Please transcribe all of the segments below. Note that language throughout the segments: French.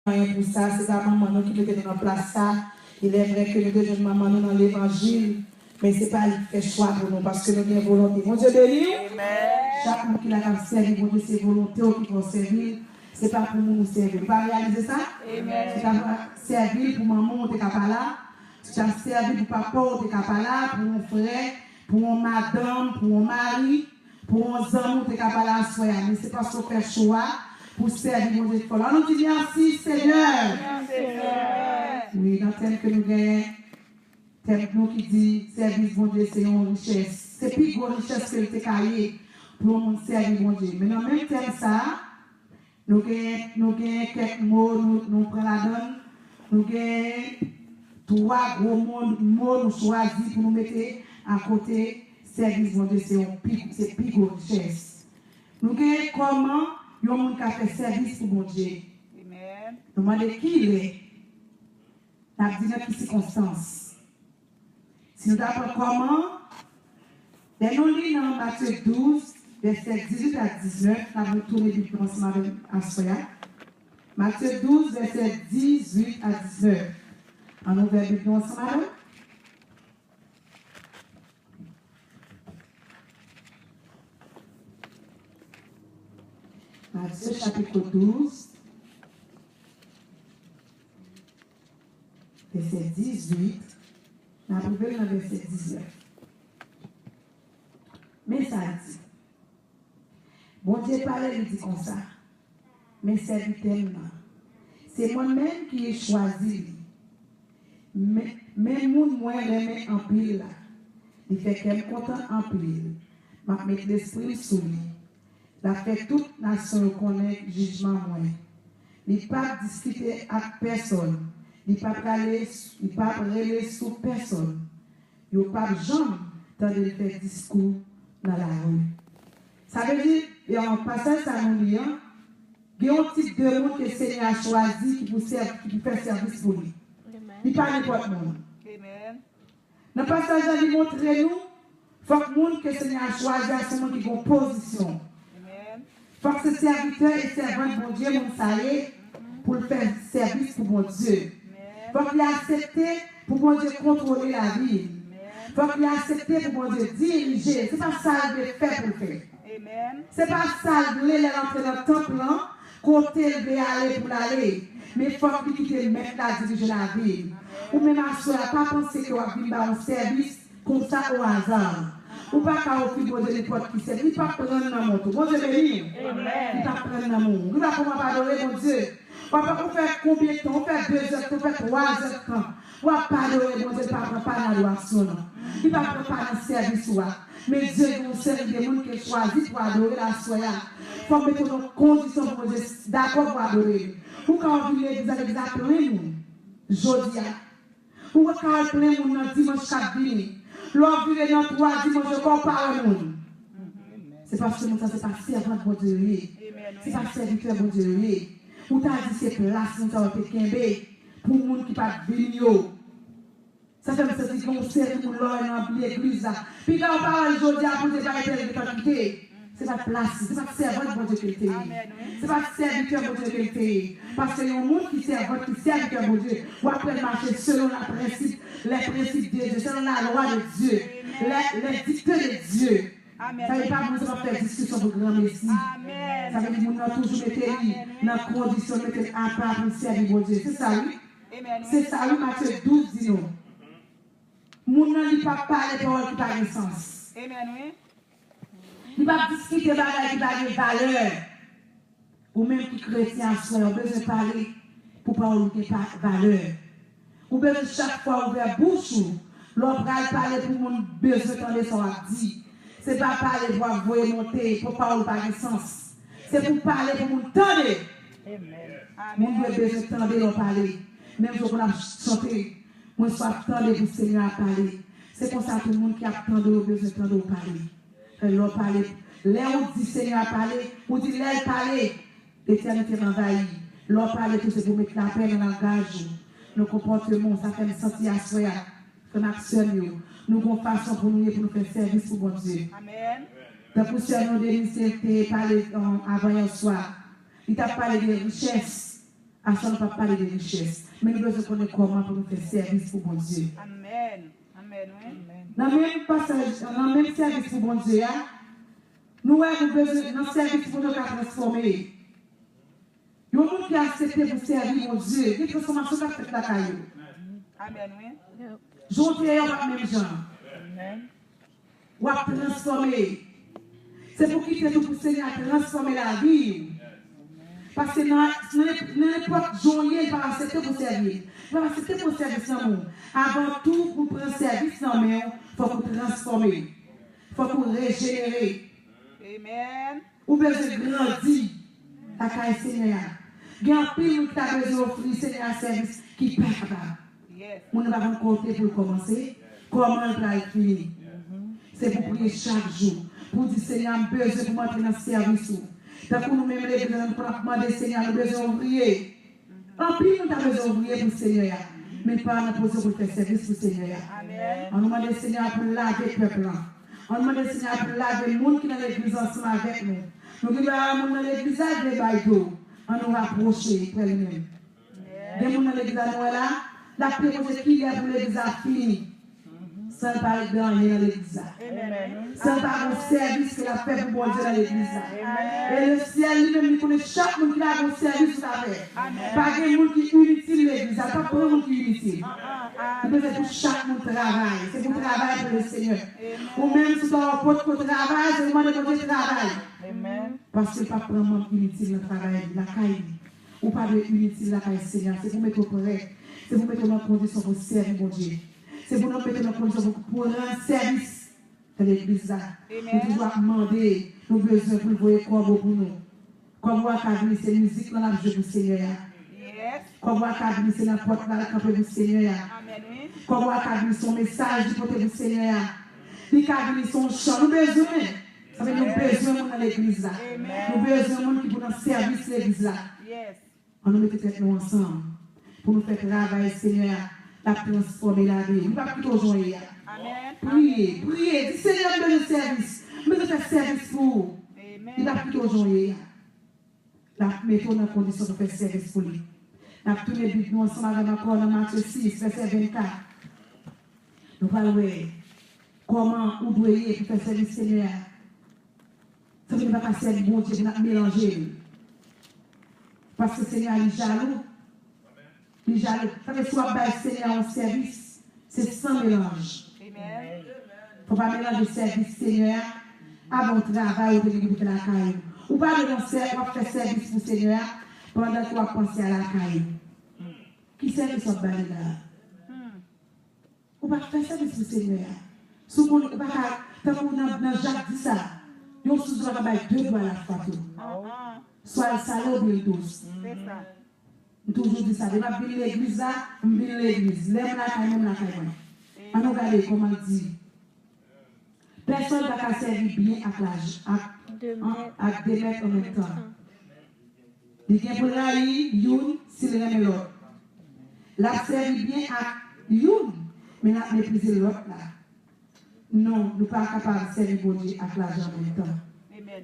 Pour ça, c'est ta maman qui mettait dans place ça. Il est vrai que nous devons maman dans l'évangile, mais ce n'est pas lui qui fait choix pour nous parce que nous avons volonté. Mon Dieu béni. Chaque monde qui a servi, bon Dieu, c'est volonté qui vont servir. Ce n'est pas pour nous servir. Vous pouvez réaliser ça? Tu as servi pour maman, tu n'es pas là. Tu as servi pour papa, tu n'es pas là. Pour mon frère, pour mon madame, pour mon mari, pour mon homme, tu n'es pas là. Mais ce n'est pas ce qu'on fait choix. Pour servir mon Dieu. Alors nous disons merci Seigneur. Oui, dans tel que nous gagnons, tel que nous qui dit service mon Dieu, c'est une richesse. C'est plus grande richesse que le cahier pour nous servir mon Dieu. Mais dans même tel ça, nous gagnons quelques mots, nous prenons la donne. Nous gagnons 3 gros mots nous choisis pour nous mettre à côté service mon Dieu, c'est plus grande richesse. Nous gagnons comment il y a un monde qui a fait service pour mon Dieu. Amen. Nous demandons qui il est. Nous avons dit dans quelles circonstances. Si nous apprenons comment, nous lisons dans Matthieu 12, verset 18 à 19, nous avons tourné du commencement à Soya. Matthieu 12, verset 18 à 19. En ouvert le Bible ensemble. Matthieu chapitre 12, verset 18, nous avons trouvé dans verset 19. Mais ça dit, bon Dieu parlait, il dit comme ça, mais serviteur, c'est moi-même qui ai choisi. Mais moi, j'aime en pile là. Il fait qu'elle content en pile. Je vais mettre l'esprit sous lui. La fait toute nation connaît jugement moins. Il ne pas discuter avec personne. Il ne pas parler sous personne. Il ne pas jamais de faire discours dans la rue. Ça veut dire, et en passant ça nous lit, il y a un type de monde que le Seigneur a choisi qui peut faire service pour lui. Il ne pas n'importe monde. Dans le passage, il montre nous, il faut que le monde que le Seigneur a choisi à ce moment qui a une position. Il faut que ce serviteur et servant de mon Dieu, mon salé, pour le faire service pour mon Dieu. Il faut qu'il ait accepté pour mon Dieu contrôler la vie. Il faut qu'il ait accepté pour mon Dieu diriger. Ce n'est pas ça qu'il fait pour le faire. Ce n'est pas ça qu'il est rentrer dans le temple, côté il veut aller pour l'aller. Mais il faut qu'il quitte le maître là, diriger la vie. Ou même à soi, pas penser qu'il va venir dans un service comme ça au hasard. Ou pas qu'à offrir bon Dieu n'importe qui c'est. Il ne va pas prendre dans mon tour. Bon Dieu béni. Il ne va pas prendre dans mon tour. Il va comment adorer mon Dieu. On va faire combien de temps? On fait 2 heures, on fait 3 heures de temps. On va pas adorer mon Dieu, il ne va pas dans l'adoration. Il ne va pas dans le service. Mais Dieu nous sert des gens qui choisissent pour adorer la soya. Il faut mettre nos conditions pour Dieu d'accord pour adorer. Ou quand on vit l'église avec la plein monde, jeudi. Ou quand on plein monde dans dimanche 4 vini. L'on vit dans 3 dimanches, je compare le monde. C'est parce que ça, c'est pas servant pour Dieu. C'est pas serviteur pour Dieu. Ou t'as dit c'est place, nous avons fait Kembe pour les gens qui ne pas venir. Ça fait que c'est qu'on sert pour l'or dans l'église. Puis quand on parle aujourd'hui, pour ne pas être quitter. C'est pas place, c'est pas servant pour Dieu qui c'est pas serviteur pour Dieu qui parce qu'il y a un monde qui sert serviteur pour Dieu. Ou après marcher selon les principes de Dieu, selon la loi de Dieu, les dictats de Dieu. Ça ne veut pas vous faire discussion pour le grand Messie. Ça veut dire que nous avons toujours été dans la condition de mettre à part pour servir pour Dieu. C'est ça, oui? C'est ça, oui, Matthieu 12 dit nous. Moun nan li pa parler parole qui pas de sens. Amen, oui. Il va discuter bagaille qui pas de valeur. Ou même qui chrétien soeur, besoin parler pour parole qui pas valeur. Ou besoin chaque fois ouvert bouche, l'on va parler pour mon besoin de son dit. C'est pas parler pour avoir monter pour parole pas de sens. C'est pour parler pour mon tendre. Amen. Mon besoin de tendre l'on parler. Même si on a chanté moi, je suis attendue pour le Seigneur à parler. C'est comme ça que tout le monde qui attend de besoin de parler. L'on parle. Là où dit Seigneur à parler, où dit l'air parler, l'éternité m'envahit. L'on parle, tout c'est pour mettre la paix dans le langage. Nos comportements, ça fait me sentir à soi. Comme action, nous avons façon pour nous faire service pour bon Dieu. Amen. Donc, pour nous de parler avant hier soir. Il t'a parlé de richesse À ça, on ne peut pas parler de richesse. Mais nous devons connaître comment pour nous faire service pour bon Dieu. Amen. Amen. Dans le même passage, dans le même service pour bon Dieu, nous avons besoin d'un service pour nous transformer. Il y a un monde qui a accepté pour servir mon Dieu. Il y a une transformation qui a fait la caillou. Amen. Je ne dis pas même gens. Amen. Ou à transformer. C'est pour quitter tout pour le Seigneur à transformer la vie. Parce que dans l'époque journée, il va accepter pour servir. Il va accepter pour servir sans nous. Avant tout, pour prendre service sans nous, il faut qu'on transformer. Il faut qu'on régénérer. Amen. Ou besoin de grandir la caille Seigneur. Il y a un pile qui a besoin d'offrir Seigneur un service qui n'est pas capable. Yes. On ne va pas compter pour commencer. Comment il va finir? C'est pour prier chaque jour. Pour dire Seigneur, j'ai besoin pour m'entrer dans le service. Donc pour nous-mêmes, les gens, pour demander Seigneur, nous avons besoin d'ouvrier. En plus, nous avons besoin d'ouvrier pour le Seigneur. Mais pas en position pour faire service pour le Seigneur. Amen. On nous demande Seigneur pour laver le peuple. On nous demande Seigneur pour laver le monde qui est dans l'église ensemble avec nous. Nous disons à monde dans l'église avec des baillots. On nous rapprocher pour lui-même. Des gens dans l'église à nous là, la prière qui est pour l'église a fini. Sans parler de rien dans l'église. Sans parler de service que la fait pour bon Dieu dans l'église. Et le ciel lui-même, il connaît chaque monde qui a un service pour la fait. Pas de monde qui est inutile l'église, pas de monde qui est inutile. Il peut faire pour chaque monde travail. C'est pour travailler pour le Seigneur. Ou même si tu as un pote qui travaille, c'est le moment de Dieu travail. Parce que pas prendre monde inutile dans le travail, la caille. Ou pas de inutile la caille Seigneur. C'est pour mettre au prêt. C'est pour mettre en condition pour servir mon Dieu. C'est pour nous mettre en condition pour rendre service dans l'église. Nous toujours demander, nous avons besoin pour voir comment pour nous. Comment on c'est musique dans la vie du Seigneur. Comment on c'est n'importe quoi dans le Seigneur. Comment on son message du côté du Seigneur. Il a son chant. Nous avons besoin. Ça veut dire nous avons besoin dans l'église. Nous avons besoin de monde qui pour nous service l'église. On nous met nous ensemble pour nous faire travailler, Seigneur. La transformer la vie. Nous ne pouvons pas plutôt jouer. Priez, priez. Dis Seigneur, donne le service. Je vais faire service pour vous. Il va plutôt jouer. La mettons dans la condition de faire service pour lui. La tourné vite nous ensemble avec encore dans Matthieu 6, verset 24. Nous allons voir comment vous devez pour faire service Seigneur. Ça ne va pas servir bon Dieu, nous mélanger. Parce que Seigneur est jaloux. Ça fait soit le Seigneur en service, c'est sans mélange. Il ne faut pas mélanger service Seigneur avant le travail ou de la caille. Ou pas faire service pour le Seigneur pendant que tu vas penser à la caille. Qui service au bal là? Ou pas faire service pour le Seigneur. Si vous ne pas dans Jacques dit ça, vous ne sous pas deux doigts à la fois. Soit le salaud ou le douce. C'est ça. Toujours dit ça, je vais venir l'église là, je vais venir l'église. L'aime la caille, même la caille. On nous regarde comment il dit. Personne ne va servir bien avec deux maîtres en même temps. Il y a pour la une, s'il aime l'autre. La servir bien avec une, mais la mépriser l'autre là. Non, nous ne sommes pas capables de servir bon Dieu avec l'argent en même temps. Amen.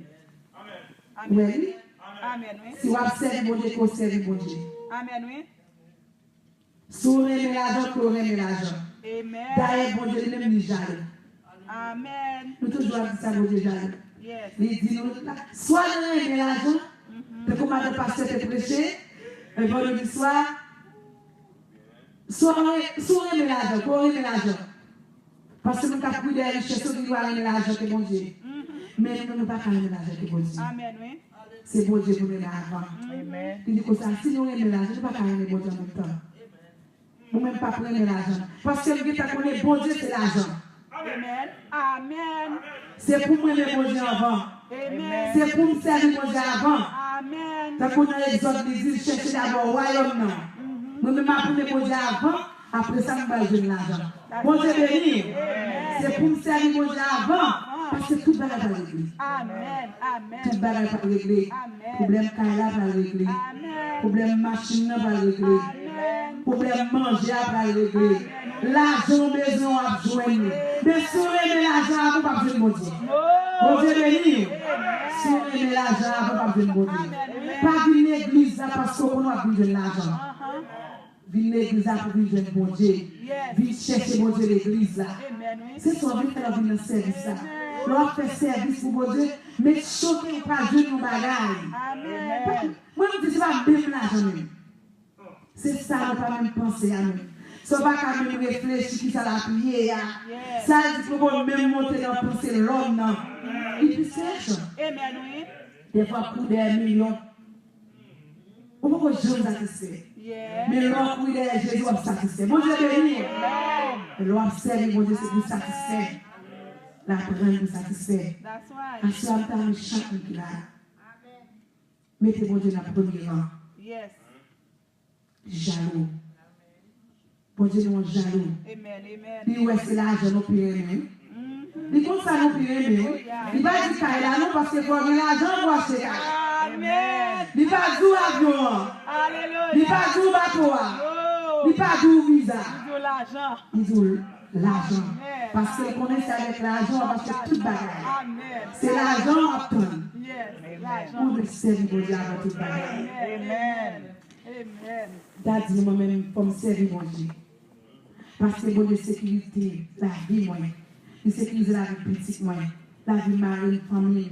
Oui. Amen. Si vous servir bon Dieu, vous servir bon Dieu. Amen, oui. Si vous aimez l'argent, vous aimez l'argent. Amen. D'ailleurs, bon Dieu, il aime les jaloux. Amen. Nous toujours dit ça, bon Dieu, jaloux. Yes. Il dit, soit nous aimons l'argent, de comment le pasteur te prêcher, le vendredi soir, soit nous aimons l'argent, pour aimer l'argent. Parce que nous avons pris des richesses, nous doit aimer l'argent que bon Dieu. Mais nous ne pouvons pas aimer l'argent que bon Dieu. Amen, oui. C'est bon Dieu pour nous avant. Il dit que ça, si nous aimons l'argent, nous ne pouvons pas aimer bon Dieu en même temps. Nous ne pouvons pas prendre l'argent. Parce que le Dieu qu'on est bon Dieu, c'est l'argent. Amen. Amen. C'est pour moi aimer bon Dieu avant. Amen. C'est pour me servir bon Dieu avant. Amen. Tant qu'on a les autres, les îles, chercher d'abord le royaume, non. Nous-mêmes apprenons bon Dieu avant, après ça, nous allons jouer l'argent. Bon Dieu béni. C'est pour me servir bon Dieu avant. Parce que tout le monde va régler. Amen. Amen. Tout le monde va régler. Problème carrière va régler. Problème machine va régler. Problème manger va régler. l'argent besoin à joindre. Mais si on aime l'argent, vous ne pouvez pas bon Dieu. Bon Dieu béni. Si on aime l'argent, vous ne pouvez pas bon Dieu. Pas d'une église là parce qu'on a besoin de l'argent. Vine l'église là pour vivre de bon Dieu. Vine chercher bon Dieu l'église là. C'est ça, vine faire le service là. L'on fait service pour bon Dieu, mais choquer ou pas jouer nos bagages. Moi, je dis, c'est pas même l'argent même. C'est ça, on ne peut pas même penser à nous. Ça va quand même réfléchir qui ça la prière. Ça, il faut même monter dans la pensée l'homme. Il peut chercher. Des fois, pour des millions. On peut pas jouer satisfait. Mais l'homme, pour des Jésus, on satisfait. Bon Dieu, béni. L'homme, c'est bon Dieu, c'est pour satisfaire. La prendre pour satisfaire. Ensuite, on a chaque qui là. Mettez bon Dieu dans le premier rang. Jaloux. Bon Dieu, nous sommes jaloux. Il ouais, c'est l'argent nous payons. Il compte ça nous payons. Il va dire qu'il a non parce que pour l'argent, pour acheter. Amen. Il va dire avion. Il va dire bateau. Il va dire visa. Il dit l'argent. Parce qu'il connaît ça avec l'argent, on va acheter toute bagage. C'est l'argent à prendre. On le servir pour Dieu avec toute bagage. Amen. Amen. Daddy, moi-même, pour me servir mon Dieu. Parce que bon de sécurité, la vie, moi, de sécuriser la vie petite, moi, la vie mari, famille.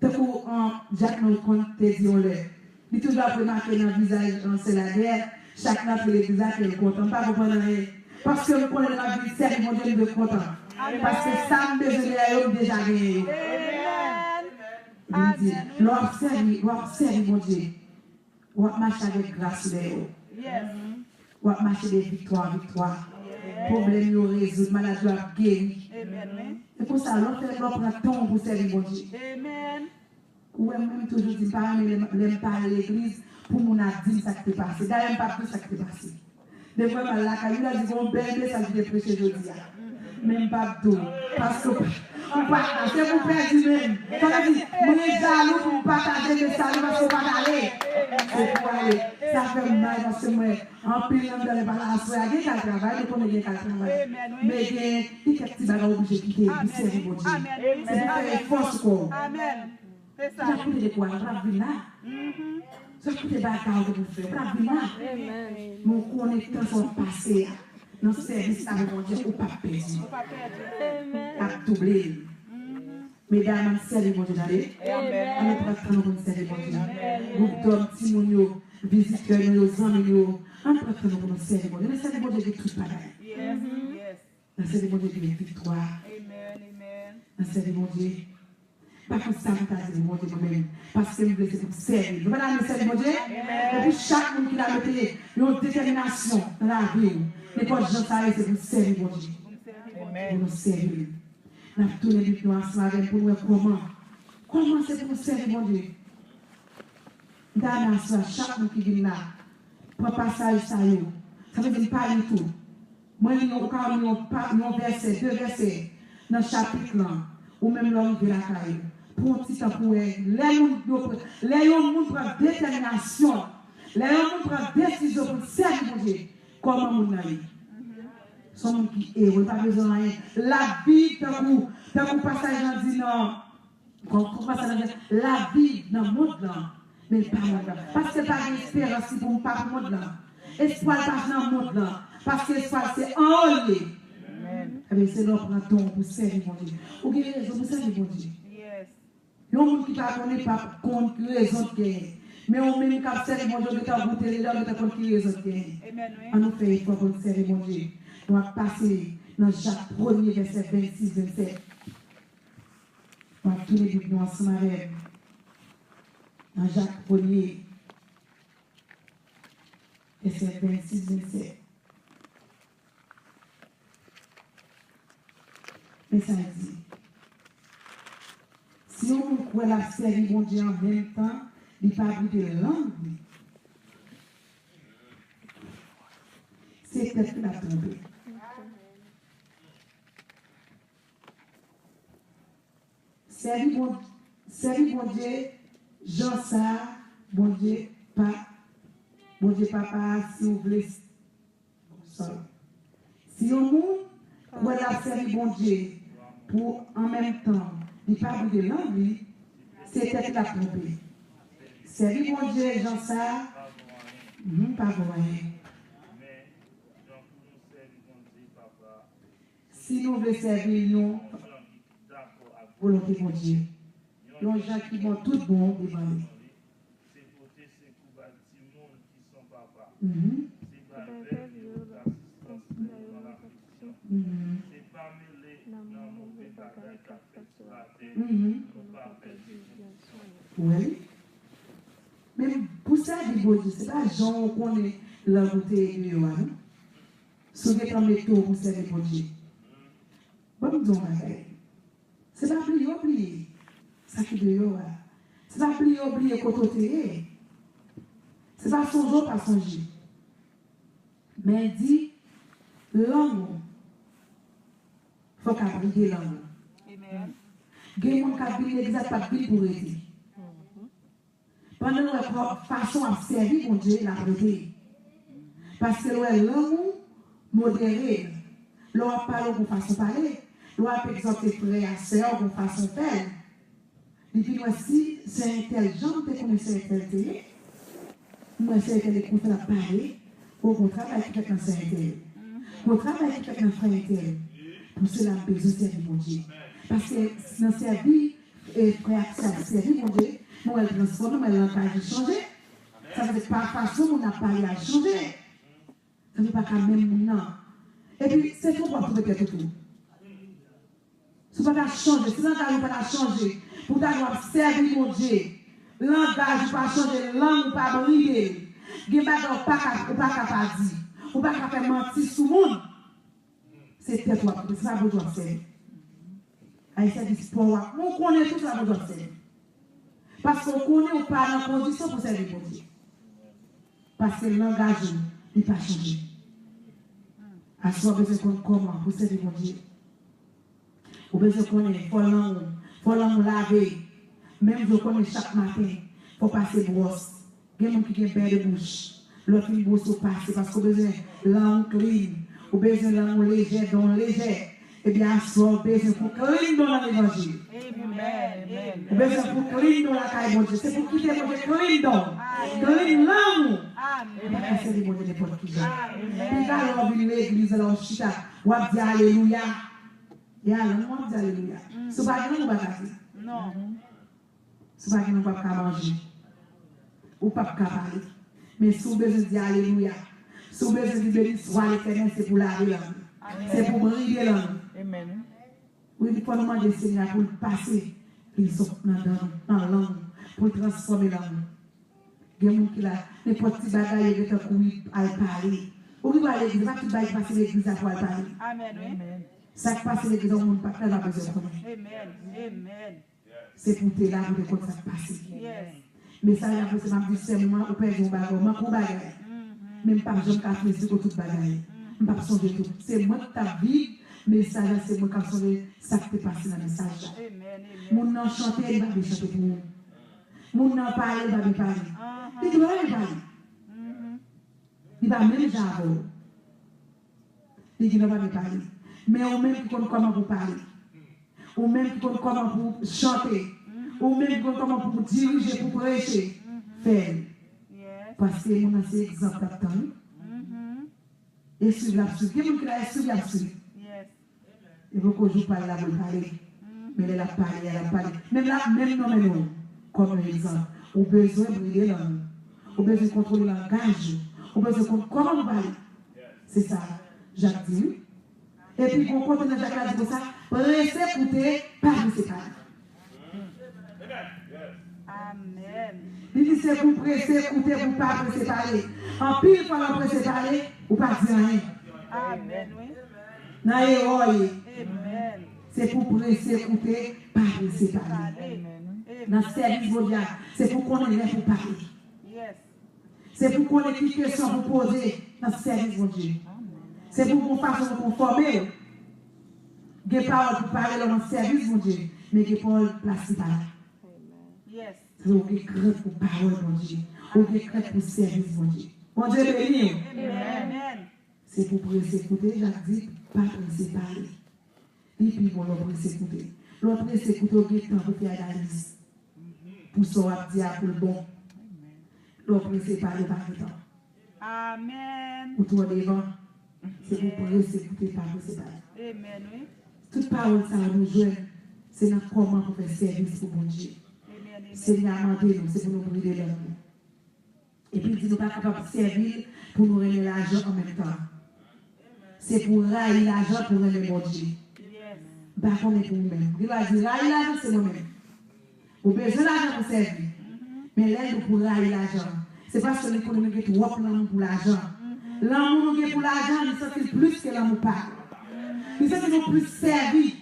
Tant qu'on Jacques nous compte, te dit, on l'est. Il toujours après marquer dans le visage, c'est la guerre. Chaque fois, les visages, il est content. Pas comprendre rien. Parce que nous connaissons la vie, c'est mon Dieu, de content. Parce que ça, me besoin de déjà gagné. Il dit, l'observe, mon Dieu. On va marcher avec grâce de vous. On va marcher de victoire en victoire. Problème nous résoudre, maladie à guérir. C'est pour ça, l'on fait prend temps pour servir mon Dieu. Ou même toujours dit, pas l'aime pas à l'église pour mon dire ça qui est passé. D'ailleurs, pas tout ça qui est passé. Des fois, la caillou a dit qu'on belle ça qui est prêché aujourd'hui. Même pas tout. Parce que c'est pour perdre même. Quand on dit, on est jaloux pour partager le salut parce qu'on va aller. C'est pour aller. Ça fait mal parce que moi, en pile, on doit aller par la soirée. Il y a un travail, on est qu'à travail. Mais il y a des petits bagages obligés de quitter. Puis c'est pour Dieu. C'est pour faire force quoi. Amen. C'est ça. Ça coûte des quoi, on va venir là. Ça coûte des bagages que vous faites. On va venir là. Nous connaissons son passé. Dans ce service, avec mon Dieu, on ne peut pas perdre. À doubler. Mesdames, servir mon Dieu d'aller. On est prêts à nous servir mon Dieu. Groupe d'hommes, Timonio, visiteurs, nos amis, on est prêts à nous servir mon Dieu. On servir mon Dieu de toute bagaille. On servir mon Dieu de victoire. On servir mon Dieu. Pas comme ça, vous avez dit mon Dieu moi-même. Parce que vous voulez pour servir. Vous voyez, nous servir mon Dieu. Et puis chaque monde qui a mettez une détermination dans la vie. Les poches de gens, c'est pour servir mon Dieu. Pour nous servir. Nous avons tourné les nous ensemble pour nous comment. Comment c'est pour servir mon Dieu? Dans la chaque monde qui vient là, pour passer ça, ça veut dire pas du tout. Moi, nous avons verset, 2 versets dans le chapitre là, ou même l'homme de la caille. Pour un petit temps pour les gens prennent détermination, les gens prennent décision pour servir mon Dieu. Comment mon ami? Son monde qui est, on n'a pas besoin de rien. La vie, tant qu'on passage dans dit non, la vie dans le monde là, mais pas le monde là. Parce que pas d'espérance pour ne pas le monde là. Espoir pas dans le monde là. Parce que l'espoir c'est en haut. Mais c'est là qu'on prend pour servir mon Dieu. Ou bien raison pour servir mon Dieu. Il y a un monde qui ne connaît pas contre raison de gagner. Mais on met une capsule, mon Dieu, de ta goûter les gens, de ta contre qui raison de gagner. On nous fait une fois pour servir mon Dieu. On va passer dans Jacques 1er, verset 26-27. On va tourner les Bibles ensemble avec. Dans Jacques 1er, verset 26-27. Mais ça dit, si on croit la servir mon Dieu en même temps, il ne peut pas de langue. C'est peut-être la tomber. Servir mon Dieu, Jean ça, mon Dieu, papa, si vous voulez, si Si on monde, où elle a servi bon Dieu, pour en même temps, il parle de l'anglais, c'était la trompée. Servi bon Dieu, Jean ça, pas vrai. Si nous voulons servir, nous, volonté bon Dieu. Les gens qui vont tout bon devant nous. Oui. Mais pour ça, c'est pas Jean qu'on est la beauté de Yohan. Souvent, quand métaux pour servir pour Dieu. Bon, nous c'est pas oublier. Ça qui de Yohan. C'est pas oublier côté. C'est pas son jour, pas son Dieu. Mais il dit, l'homme, il faut qu'il brille l'homme. Amen. Il y a des gens qui brillent l'exact pas brille pour aider. Pendant notre façon à servir mon Dieu, la vérité. Parce que l'homme modéré, l'homme parle pour façon parler, l'homme exemple frères et sœurs pour façon faire. Et puis moi si c'est intelligent, tu connais c'est intelligent. Moi c'est intelligent pour parler, pour qu'on travaille avec un frère intelligent. Pour travailler avec un frère intelligent. Pour cela, on a besoin de servir mon Dieu. Parce que dans sa vie, frère, ça servir mon Dieu. Moi, elle transforme, mais le langage a changé. Ça veut dire par façon on a parlé à changer. Ça ne veut pas quand même non. Et puis, c'est tout pour trouver tout. Ça ne va pas changer. Si le langage ne va pas changer, pour d'avoir servi mon Dieu, le langage ne va pas changer, la langue ne va pas briller. Il n'y a pas de dire. Ou pas qu'à faire mentir sur le monde. C'est peut-être toi, c'est ça que vous devez faire. Aïssa dit sport, on connaît tout ça que vous devez faire. Parce qu'on connaît ou pas dans condition pour servir pour Dieu. Parce que le langage n'est pas changé. À soi, vous besoin de comment pour servir pour Dieu. Vous besoin de connaître, il faut l'en laver. Même je connais chaque matin, il faut passer brosse. Il y a des gens qui ont un de bouche. L'autre une brosse au passé parce qu'on a besoin de langue clean. On a besoin de langue légère, donc légère. Eh bien, à soi, on a besoin pour clean dans l'évangile. Amen. On a besoin pour clean dans la caille, mon Dieu. C'est pour quitter mon Dieu, clean dans. Clean l'amour. Et pas passer les mots de n'importe qui. Puis quand on vient l'église, là, on chita, on va dire Alléluia. Et alors, on va dire Alléluia. Ce pas que nous va casser. Non. Ce pas que nous va pas manger. Ou pas parler. Mais si vous besoin de dire Alléluia, si vous besoin de bénir soit l'éternel, c'est pour laver l'âme. C'est pour briller l'âme. Amen. Oui, il faut demander au Seigneur pour passer les autres dans l'âme, pour transformer l'âme. Il y a des gens qui ont des petits bagages qui ont parler. Ou qui vont à l'église, pas tout va passer l'église à parler. Amen. Ça qui passe l'église, on ne peut pas besoin de connaître. Amen. C'est pour te là, pour te connaître ça qui passe. Yes. Mais ça, il y a c'est ma c'est moi, ou père, mon bagage. Même pas, je ne peux pas faire ce que tout bagage. Je ne peux pas changer tout. C'est moi qui t'as vie, mais ça, c'est moi qui ai changé ça qui t'est passé dans le message. Mon nom chanter, il va me chanter pour vous. Mon nom parler, il va me parler. Il va me parler. Il va même jamais. Il ne va me parler. Mais au même qui connaît comment vous parler. Ou même qui connaît comment vous chanter. Ou même qui connaît comment vous diriger, pour prêcher. Faire. Parce que mon ancien exemple d'attendre. Et suivre l'absolu. Il y a des gens qui suivent l'absolu. Il faut que je parle là pour parler. Mais elle a parlé. Même là, même non. Comme un exemple. On a besoin de briller l'homme. On a besoin de contrôler le langage. On a besoin de contrôler comment on parle. C'est ça. Jacques dit. Et puis, on continue Jacques a dit comme ça. Pressez écouter, pas de séparer. Amen. Il dit c'est pour presser écouter, pour pas presser parler. En pile, quand on presse parler, ou pas dire rien. Amen. Amen. C'est pour Amen. presser écouter, pas presser parler. Dans le service mondial, c'est pour qu'on ait pour parler. Yes. C'est pour qu'on ait des questions pour poser dans le service mondial. C'est pour qu'on fasse nous conformer. Il n'y a pas pour parler dans le service mondial, mais il n'y a pas de place là. Yes. C'est pour qu'il y ait pour parole mondial. Ou qu'il y ait pour service mondial. Mon Dieu béni. Amen. C'est pour presser écouter, Jacques dit, pas presser parler. Et puis, bon, l'autre presser écouter. L'autre presser écouter, au temps pour faire l'analyse. Pour ça, on va dire pour le bon. L'autre presser parler par le temps. Amen. Pour toi devant, c'est pour presser écouter, pas presser parler. Amen, oui. Toute parole, ça nous joue, c'est dans comment pour faire service pour bon Dieu. Seigneur, demandez-nous, c'est pour nous brûler l'amour. Et puis, il dit, nous pas capables de servir pour nous ramener l'argent en même temps. C'est pour railler l'argent pour ramener mon Dieu. Bah, on est pour nous-mêmes. Il va dire, railler l'argent, c'est nous-mêmes. On a besoin d'argent pour servir. Mais l'aide pour railler l'argent. C'est parce que l'économie est trop l'amour pour l'argent. L'amour pour l'argent, il s'en plus que l'amour pas. Il s'en fait plus servir.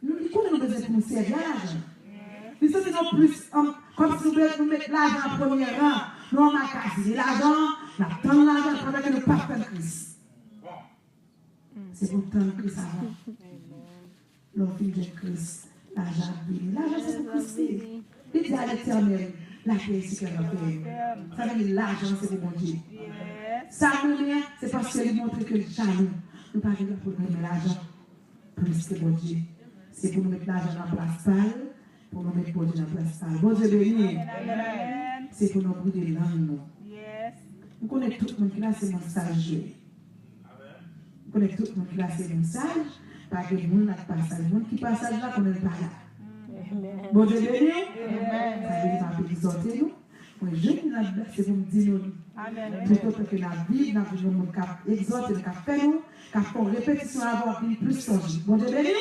Nous avons besoin de nous servir à l'argent. Il s'en fait plus, comme si nous mettions l'argent en premier rang. Nous, on a cassé l'argent, on attend l'argent pendant que nous partons de Christ. C'est pour tant Christ avant. L'enfant de Christ, l'argent béni. L'argent, c'est pour Christ. Il dit à l'éternel, la paix, c'est qu'elle a fait. Ça veut dire l'argent, c'est pour mon Dieu. Ça veut dire, c'est parce qu'il montre que le jaloux, nous parlons pour nous mettre l'argent plus que mon Dieu. C'est pour nous mettre l'argent en place pâle, pour nous mettre mon Dieu en place pâle. Bon Dieu béni. C'est pour nous brûler les langues. Nous connaissons tout le monde qui a ce message. Nous connaissons tout le monde qui a ce message. Pas que le monde n'a pas ça. Le monde qui passe là, qu'on n'est pas là. Bon Dieu béni. Ça veut dire qu'on peut exhorter nous. Moi, je suis là, c'est pour me dire nous. Plutôt que la Bible, dans le monde qui exhorte, qui fait nous, qui fait répétition avant, qui plus songer. Bon Dieu béni.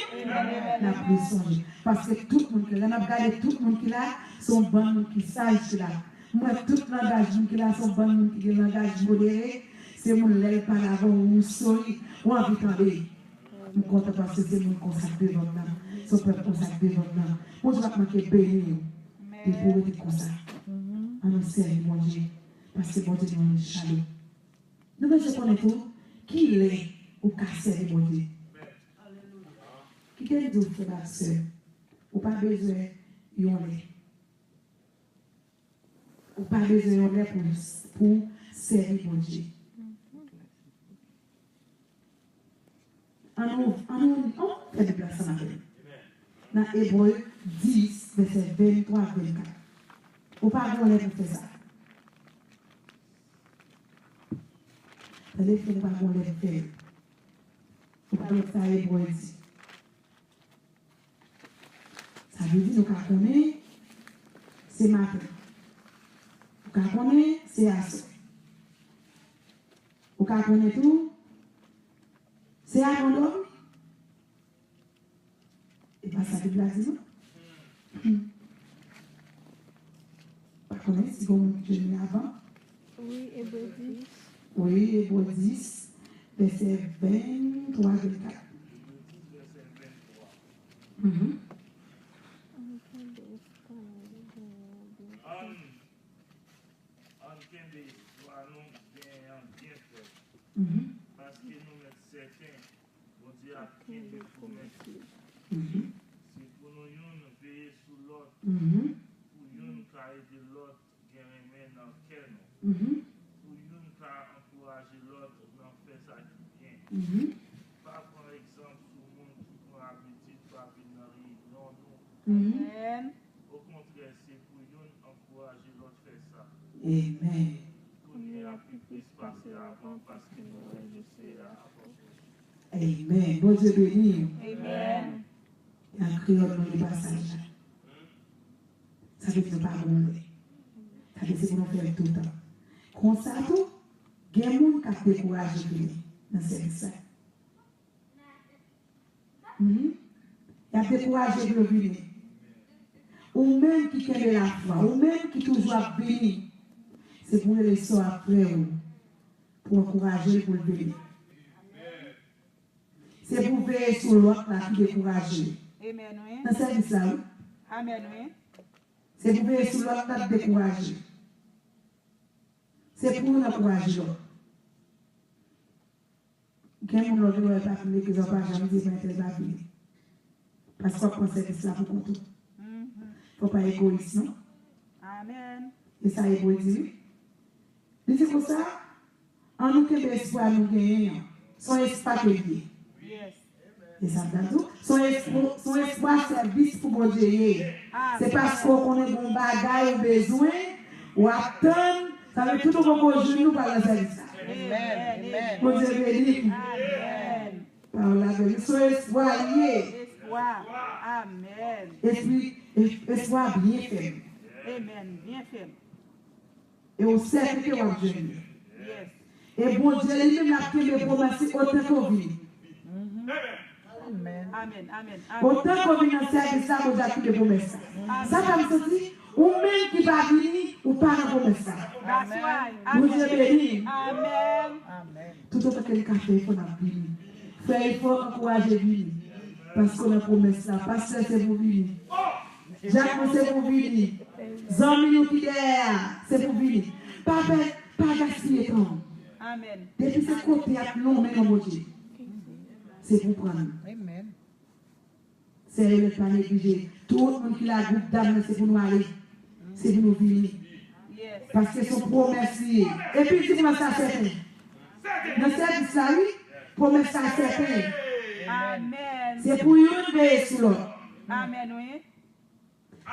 La plus songer. Parce que tout le monde qui est là, on a regardé tout le monde qui est là, sont bons monde qui sage là. Moi, tout langage qui est là, sont bons monde qui est langage modéré. C'est mon lèvre par avant, ou souris, ou envie de parler. Je suis content parce que c'est mon consacré devant nous. Son peuple consacré devant nous. Moi, je vais manquer béni. Et pour être comme ça. À nous servir, mon Dieu. Parce que mon Dieu nous est chaleur. Nous devons connaître tout. Qui il est au cas servir, mon Dieu. Qui est le frère et sœur? Ou pas besoin de yon lait. Ou pas besoin de yon lait pour servir, mon Dieu. On fait des places en avec. Dans Hébreu 10, verset 23 à 24. Ou pas besoin de faire ça. Vous ne pas besoin de faire. Ou pas besoin de faire Hébreu 10. Ça veut dire que nous connaissons, c'est matin. Nous connaissons, c'est assaut. Nous connaissons tout, c'est abandon. Et pas ça que vous l'avez dit. Pas connaître si vous avez avant. Oui, Hébreu 10. Oui, Hébreu 10, verset 23 à 24. Parce que nous sommes certains, on dit à qui nous promesses. C'est pour nous payer sous l'autre, pour nous carrer de l'autre, gagner dans quel nom. Pour nous encourager l'autre dans faire ça qui vient. Pas par exemple sur le monde qui prend l'habitude de faire non, non. Au contraire, c'est pour nous encourager l'autre à faire ça. Amen. Amen. Bon Dieu béni. Amen. Et en créole, nous le passage. Ça veut dire que nous ne parlons pas. Ça veut dire que nous faisons tout le temps. Comme ça, tout, il y a des gens qui ont découragé dans ce service-là. Il y a découragé de venir. Ou même qui connaît la foi, ou même qui toujours béni. C'est pour les soeurs après vous, pour encourager, pour le bénir. C'est pour veiller sur l'autre là qui décourage. Amen, oui. Dans ce service-là, oui. Amen, oui. C'est pour veiller sur l'autre là qui décourage. C'est pour nous encourager l'autre. Quelqu'un ne doit pas finir que je ne vais pas jamais dire que je ne vais pas finir. Parce qu'on pense que c'est là pour tout. Il ne faut pas être égoïste, non? Amen. Et ça, égoïste, oui. Il dit comme ça, En nous, quel espoir nous gagnons? Son espoir que lié. Yes. Et ça me dit, son espoir service pour mon Dieu. C'est parce qu'on connaît mon bagage ou besoin, ou attendre, ça veut tout le monde nous par le service. Amen. Mon Dieu béni. Amen. Par la béni. Son espoir lié. Espoir. Amen. Et puis, espoir bien fait. Amen. Bien fait. Et on sait que on Dieu. Yes. Et bon Dieu, lui-même a pris les promesses autant qu'on vit. Amen. Amen. Amen. Autant qu'on vit dans le service, ça, on a pris les promesses. Ça, comme ça, ou même qui va venir, ou pas dans la promesse. That's right. Mon Dieu béni. Amen. Amen. Tout autant que le café, il faut venir. Frère, il faut encourager venir. Parce qu'on a promesse ça. Parce que c'est pour venir. Jacques, c'est pour venir. Zami qui derrière, c'est pour venir. Pas gaspiller temps. Amen. Depuis ce côté, à long, mais non, Dieu. C'est pour prendre. Amen. C'est le pas négliger. Tout le monde qui a le groupe d'âme, c'est pour nous aller. C'est pour nous venir. Yes. Parce que son promesse. Et puis, tu commences à certain. Dans le service là, oui, promesse à certain. Amen. C'est pour une veiller sur l'autre. Amen, oui.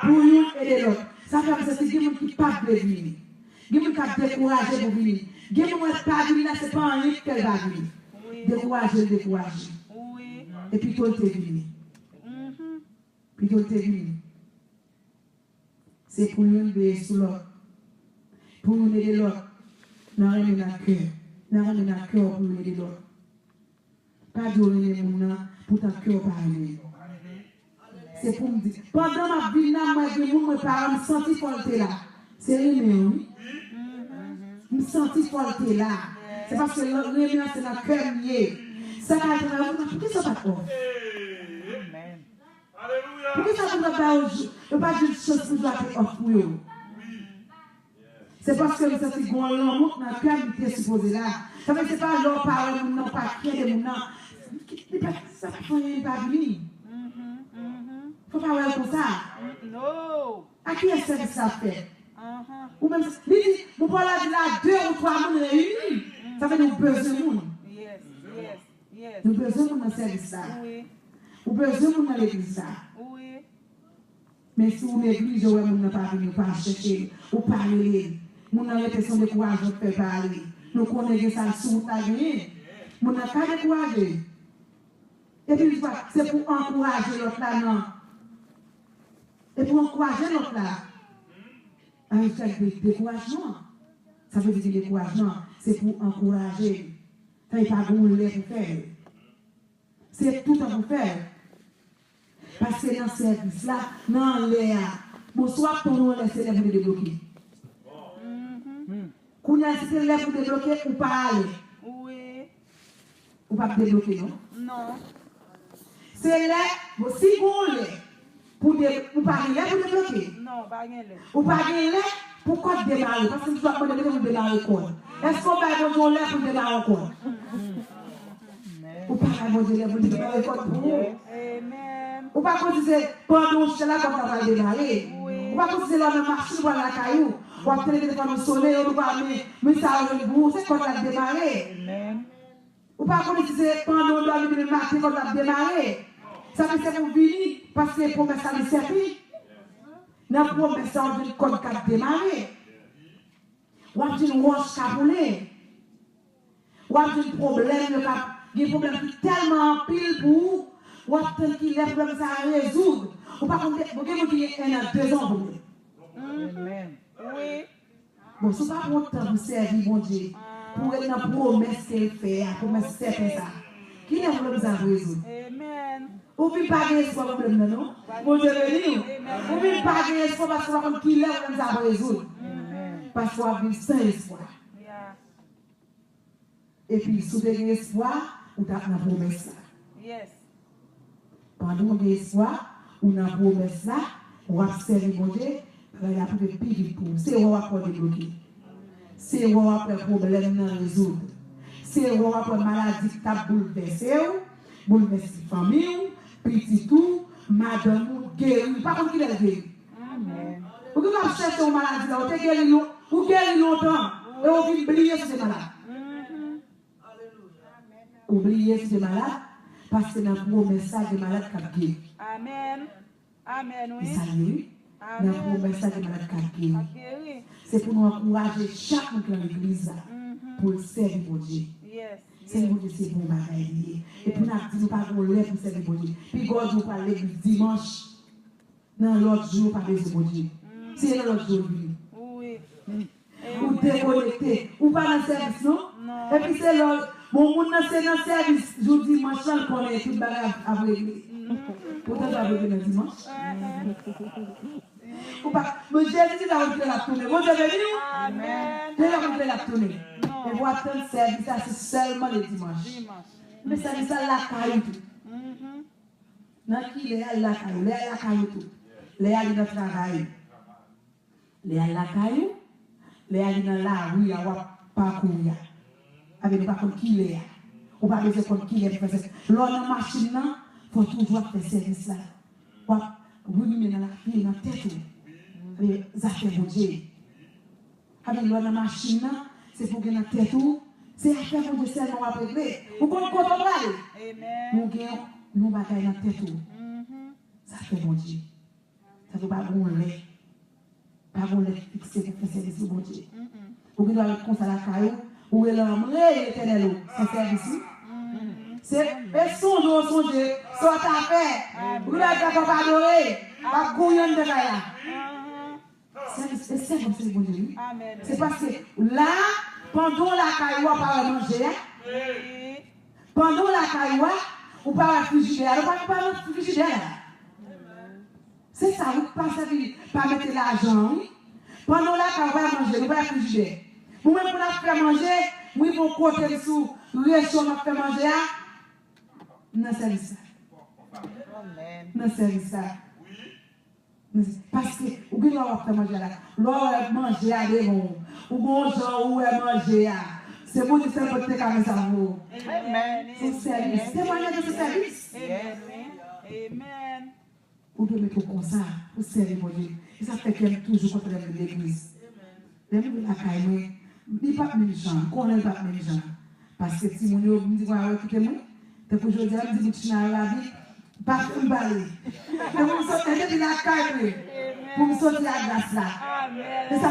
Pour une aider l'autre. Ça fait que c'est des gens qui ne peuvent pas venir. Des gens qui sont découragés pour venir. Des gens qui ne peuvent pas venir, ce n'est pas un livre qu'elle va venir. Décourager. Oui. Et puis, tout le monde venu. Puis, tout le monde venu. C'est pour une veiller sur l'autre. Pour nous aider l'autre. Nous avons un cœur. Nous avons un cœur pour nous aider l'autre. Pas de nous pour ton cœur parler. C'est pour me dire. Pendant ma vie, moi, parents me sentis forté là. C'est réunion, oui. Me sentis forté là. C'est parce que la réunion, c'est dans le cœur lié. Ça va être pourquoi ça va pas off? Pourquoi ça va pas off? Je ne pas dire une chose pour toi qui off pour eux. C'est parce que vous sentez que l'amour dans le cœur qui est supposé là. Ça veut dire que ce n'est pas leur parole, non, pas qui est de mon nom. Ça ne va pas venir. Il ne faut pas voir comme ça. No. À qui est-ce que ça fait? Ou même, vous parlez de là 2 ou 3 personnes réunies. Ça fait que nous avons besoin de monde. Yes. Nous avons besoin de monde dans le service là. Oui. Nous avons besoin de monde dans l'église là. Oui. Mais si vous négligez, vous n'avez pas venu, pas chercher, ou parler. Nous n'avons pas besoin de courage de faire parler. Nous connaissons ça sous ta vie. Nous n'avons pas de courage. Et puis, c'est pour encourager l'autre là, non. Et pour encourager l'autre là, avec le découragement. Ça veut dire découragement, c'est pour encourager. Ça n'est pas rouler pour faire. C'est tout à pour faire. Parce que dans ce service-là, dans l'air, bonsoir pour nous, laisser les vous débloquer. Quand vous avez les vous débloquer, ou pas aller. Oui. Ou pas débloquer, non? Non. C'est là, si vous voulez, pour parler là, pour débloquer. Non, pas rien. Ou pas aller là, pourquoi démarrer? Parce que vous doit demander pour démarrer quoi? Est-ce qu'on va vous là pour démarrer quoi? Ou pas vous dire pour démarrer quoi pour vous? Amen. Ou pas considérer pendant que là, comme ça va démarrer. Ou pas considérer la même marche pour la caillou. Ou après le téléphone au soleil, on va mais ça va vous, c'est quand ça démarrer. Amen. Ou pas considérer pendant le matin quand ça démarrer. Ça veut dire que vous venez parce que les promesses à servi. Dans la promesse, on dit qu'on va démarrer. Ou on dit une roche caboulée. Ou on dit un problème, il y a un problème tellement pile pour vous. Ou on dit qu'il y a un problème à résoudre. Ou pas qu'on dit qu'il y a 2 ans pour vous. Amen. Oui. Bon, ce n'est pas pour temps pour servir, mon Dieu. Pour être dans la promesse qu'elle fait, la promesse c'est ça. Qui est le problème à résoudre? Amen. Ou bien pas de espoir problème, non? Mon Dieu béni. Ou bien pas de espoir parce qu'on qui est le problème à résoudre. Parce qu'on a vu sans espoir. Et puis, si vous avez espoir, vous avez la promesse. Yes. Pendant que vous avez espoir, vous avez la promesse, vous avez servi, mon Dieu, vous avez appris de pire pour vous. C'est où vous avez débloqué. C'est où vous avez problème à résoudre. C'est où vous avez maladie qui a bouleversé, bouleversé la famille, petit tout, madame, guéri. Par contre, qui est guéri? Amen. Vous avez cherché une maladie, vous avez guéri longtemps, et vous avez oublié ce malade. oublier si tu es malade, parce que dans le promesse, ça, des malades qui guéri. Amen. Amen, Et oui. ça guéri. Dans le promesse, ça, des malades qui guéri. Guéri. C'est pour nous encourager chaque monde dans l'église pour le servir pour Dieu. Yes. C'est bon Dieu, c'est bon bagaille. Et puis nous disons pas qu'on lève pour servir pour Dieu. Puis God nous parle l'église dimanche. Dans l'autre jour, pas besoin pour Dieu. C'est dans l'autre jour, lui. Oui. Ou déconnecté. Ou pas dans le service, non? Non. Et puis c'est l'autre. Bon, on c'est dans le service. Jour dimanche, on connaît tout le bagage à régler. Pourtant, ça va régler le dimanche. Ou pas. Mais Jésus a refait la tournée. Vous avez vu? Amen. Jésus a refait la tournée. Et vous attendez le service, ça c'est seulement le dimanche. Mais ça dit ça, la caillou tout. Non, qui est la caillou? La caillou tout. Les aller dans le travail. Les aller dans la caillou. Les aller dans la rue, à parcourir. Avec pas contre qui est. Ou pas besoin contre qui est. L'on a machine là, il faut toujours faire service là. Vous mettez dans la pied, dans la tête. Les affaires de Dieu. Avec l'on a machine là, c'est pour que dans la tête. C'est affaire de Dieu seulement à régler. Vous comprenez quoi on va aller? Amen. Nous bagaille dans la tête. Ça fait bon Dieu. Ça ne veut pas rouler. Pas rouler fixé pour faire service pour bon Dieu. Vous devez aller comme ça la caillou. Où est l'homme, l'éternel, c'est service. C'est songer, soit à faire. Vous devez pas adorer, pas couillon de là. C'est comme c'est bon Dieu. C'est parce que là, pendant la caillou, on va manger. Pendant la caillou, on va frigidaire. On va pas frigidaire. C'est ça, vous ne passez pas mettre l'argent. Pendant la caillou, on va manger, on va frigidaire. Vous-même, pour nous faire manger, nous allons côté sous le réchaud, nous faire manger. Nous service ça. Nous service ça. Parce que vous devez faire manger là. L'on manger à des bons. Ou bon gens où est manger. C'est bon de faire votre comme ça. C'est service. C'est moyen de ce service. Amen. Vous devez mettre comme ça pour servir mon Dieu. Et ça fait qu'elle toujours contre l'église. L'église la caille. Il n'y a pas de gens, qu'on n'a pas de gens. Parce que si mon Dieu me dit qu'on va quitter moi, c'est pour aujourd'hui, je me dis que je suis dans la vie, pas pour me balayer. Pour me sortir de la caille, pour me sortir de la glace là. C'est ça,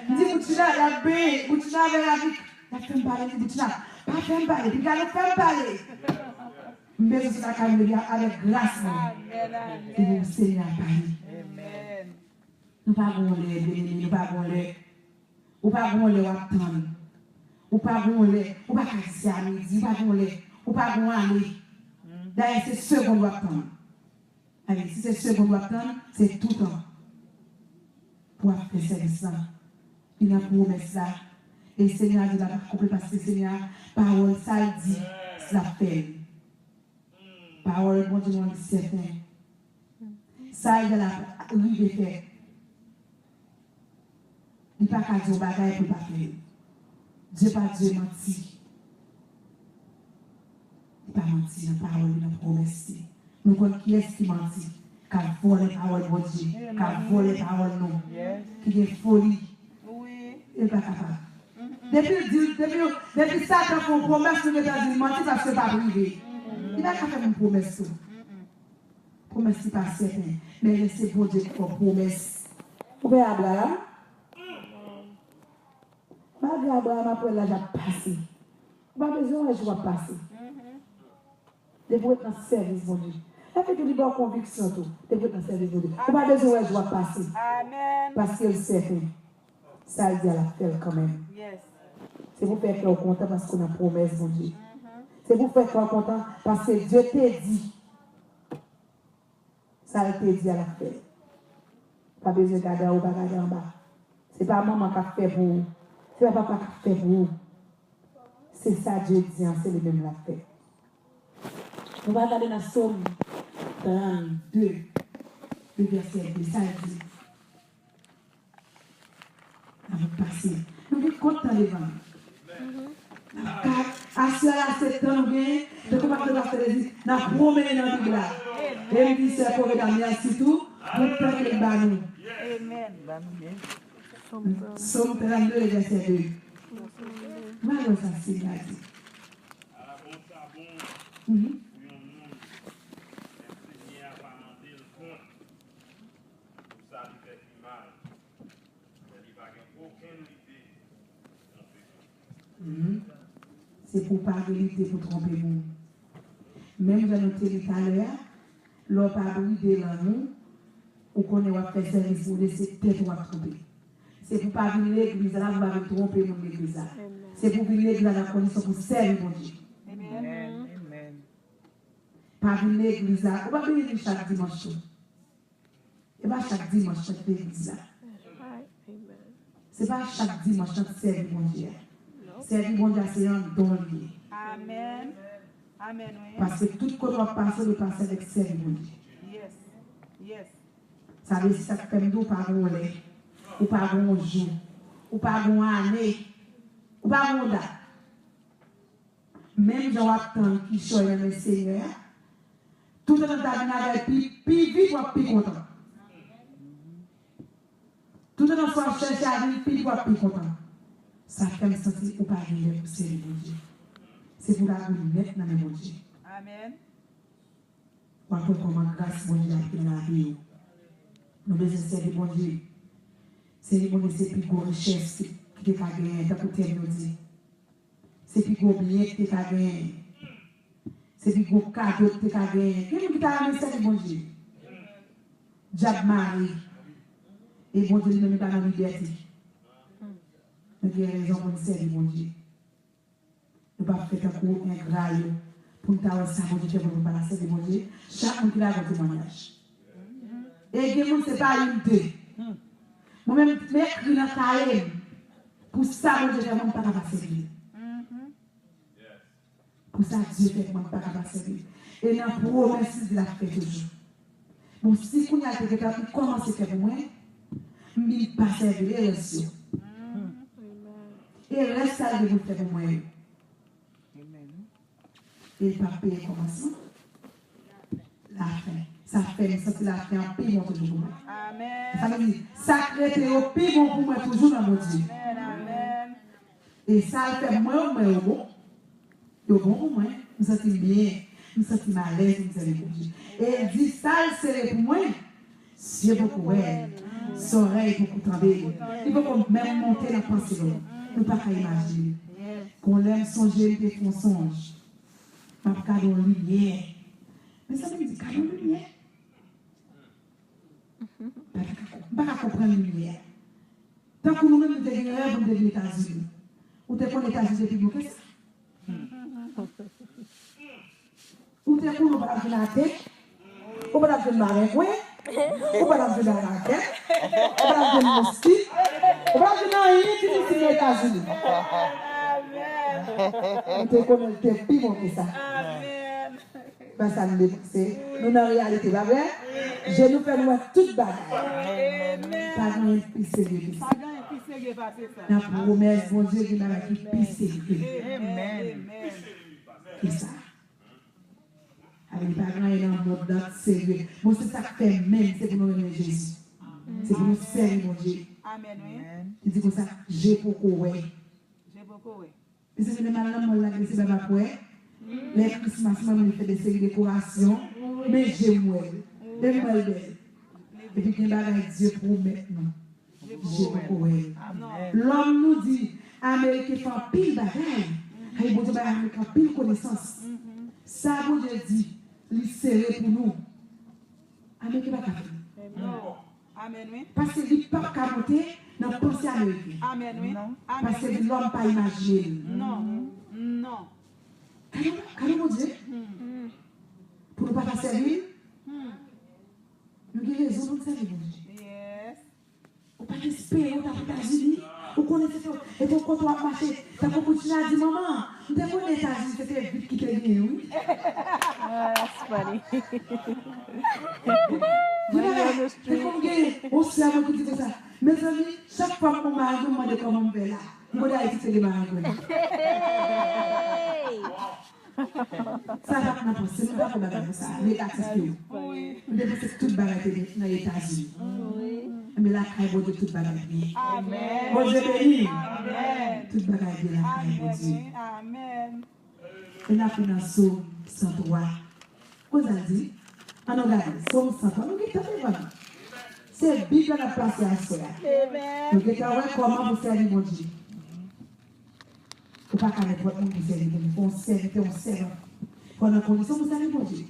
je dis que je suis dans la baie, que je suis dans la vie, je fais me balayer, je dis que pas faire me balayer, puis je vais faire me balayer. Mais je suis dans la caille avec grâce. Et vous Seigneur Paris. Nous ne pouvons pas les bénir, nous ne pouvons pas les. Ou pas les attendre. Ou pas les. Ou pas casser à midi. Ou pas aller. D'ailleurs, c'est ce qu'on doit attendre. Allez, si c'est ce qu'on doit attendre, c'est tout le temps. Pour faire ça. Il a promesse ça. Et le Seigneur dit, parce que le Seigneur, parole, ça dit, ça fait. Parole, bon Dieu, on dit certain. Ça, il a la rue de faire. Il n'y a pas qu'à dire bagaille pour ne pas faire. Dieu pas Dieu menti. Il n'a pas menti dans la parole, dans la promesse. Nous connaissons qui est-ce qui mentit. Qui a volé la parole de Dieu. Qui a volé la parole de nous. Qui est folie. Il n'est pas capable. Depuis ça, quand on promesse, nous avons dit mentir parce que ce n'est pas privé. Il n'a pas fait une promesse. Promesse n'est pas certaine. Mais laissez pour Dieu pour promesse. Vous pouvez habler là? Malgré Abraham, après là, j'ai passé. Pas besoin de jouer passer. De vous être dans le service, mon Dieu. Et puis, tu dis, bonne conviction, tout. De vous être dans le service, mon Dieu. Pas besoin de jouer passer. Parce qu'il sait que ça, il dit à la faire quand même. C'est pour faire qu'on content parce qu'on a promesse, mon Dieu. C'est pour faire qu'on content parce que Dieu t'a dit. Ça, il t'a dit à la faire. Pas besoin de garder en haut, pas garder en bas. Ce n'est pas maman qui a fait pour vous. Ce n'est pas papa qui a fait pour vous. C'est ça Dieu dit, c'est le même la fait. On va regarder dans Somme 32, le verset 2, ça dit. On va passer. Nous sommes contents devant. À cela, c'est temps bien, de comment on va faire des nous avons promené dans la Bible. Et il dit, c'est pour regarder ainsi tout, pour faire les banous. Somme 32, le verset 2. Voilà ça, Seigneur dit. c'est pour pas vérité, pour tromper nous. Même dans notre territoire, l'on pas brider l'amour, ou qu'on ait fait service pour laisser tête ou tromper. C'est pour pas venir l'église là, vous allez tromper mon église là. C'est pour venir l'église là, la condition pour servir mon Dieu. Amen. Pas venir l'église là, on va venir chaque dimanche. Et pas chaque dimanche, chaque l'église là. C'est pas chaque dimanche, chaque servir mon Dieu. Servir mon Dieu, c'est un don lié. Amen. Amen. Oui. Parce que tout ce qu'on doit passer, le passer avec servir mon Dieu. Yes. Yes. Ça veut dire que ça fait nous par un lait, ou par un jour, ou par une année, ou par un date. Même dans le temps qui choisit le Seigneur, tout le temps avec plus vite ou plus content. Tout le temps soit chercher à vivre plus ou plus content. Ça fait me sentir ou pas vivre pour servir mon Dieu. C'est pour la mettre dans mon Dieu. Amen. Ou après comment grâce mon Dieu a fait dans la vie. Nous devons servir mon Dieu. C'est mon Dieu, c'est plus gros richesse qui te fait gagner, tant que tu nous dit. C'est plus gros bien que tu as gagné. C'est plus gros cadeau que tu as gagné. Qui t'a amené servir mon Dieu? Diable Marie. Et bon Dieu, nous ne pas dans la liberté. Nous avons raison pour nous servir mon Dieu. Nous ne pouvons pas faire un coup ingrat pour nous avoir ça, mon Dieu, pour nous balancer de mon Dieu. Chaque monde qui a un témoignage. Et les gens, ce n'est pas une deux. Moi-même, je m'écris dans le carré. Pour ça, mon Dieu, je ne peux pas servir. Pour ça, Dieu fait que je ne peux pas servir. Et dans la promesse, il a fait toujours. Bon, si vous avez fait comment c'est fait pour moi, je ne peux pas servir les relations. Et reste ça de vous faire pour moi. Et pas payer le commencement. La fin. Ça fait ça c'est la fin en paiement toujours pour moi. Amen. Ça veut dire, sacré au paiement pour moi toujours dans mon Dieu. Amen. Et ça fait moi au bon. Au bon pour moi. Je me sens bien. Je me sens à l'aise. Je me sens bien. Et il dit, ça c'est pour moi. C'est beaucoup. Son oreille beaucoup tomber. Il faut même monter la pensée. Nous ne pouvons pas imaginer. Qu'on l'aime songer et qu'on songe. Ma cadeau lumière. Mais ça veut dire cadeau lumière. Je ne peux pas comprendre la lumière. Tant que nous-mêmes nous devenons rêves, nous devenons États-Unis. Ou t'es pour les États-Unis depuis nous, qu'est-ce que c'est? Ou t'es pour nous pas la tête, ou pas la marin, ou pas la tête, ou pas la mosquée, ou pas la rien qui est aux États-Unis. Amen. Nous te connaissons plus bon que ça. Amen. Ça nous dépasse. Nous, dans la réalité, la vraie, je nous fais nous toute bagaille. Amen. Pas grand plus sérieux que ça. Pas grand plus sérieux parce que ça. La promesse, mon Dieu, qui m'a dit plus sérieux Amen. que ça. Avec pas grand dans le monde dans sérieux. Moi, c'est ça que fait même, c'est pour nous aimer Jésus. C'est pour nous servir, mon Dieu. Amen, oui. Il dit comme ça, j'ai beaucoup, ouais. J'ai beaucoup, oui. Et c'est le malin, moi, la c'est pas quoi. Les Christmas, maman, il fait des séries de décorations, mais j'ai moi. Et moi, belle. Et puis, il y a Dieu promet, non. J'ai beaucoup, ouais. L'homme nous dit, Amérique fait un pile bagaille. Il bon Dieu, Amérique fait pile connaissance. Ça, bon Dieu dit, il serré pour nous. Amérique va faire. Amen, oui. Parce qu'il ne peut pas monter dans la pensée américaine. Amen, oui. Parce que l'homme n'a pas imaginé. Non, non. Quand mon Dieu, pour ne pas servir, nous avons raison de servir, mon Dieu. Yes. On ne peut pas espérer, on a les États-Unis, on connaît ça. Et donc, quand on va marcher, tu as continué à dire, maman, nous avons les États-Unis, c'était vite qui te vient, oui. That's funny. C'est comme que, on sait avant qui dit ça. Mes amis, chaque fois qu'on m'a demandé comment on fait là, on a été les marins. Ça va pas penser, nous ne pouvons pas ça. Les actifs, nous devons faire toute bagarre dans les États-Unis. Mais là, il y a toute bagarre. Amen. Bon Dieu béni. Amen. Toute bagarre là, bon Dieu. Amen. Et là, dans Psalm 103, qu'est-ce qu'on dit? On regarde, Psalm 103, nous avons c'est la Bible qui a placé à soi. Nous avons comment vous faire mon Dieu. Ou pas qu'à n'importe qui pour servir. Il faut servir, on sert. Pour une condition pour servir bon Dieu.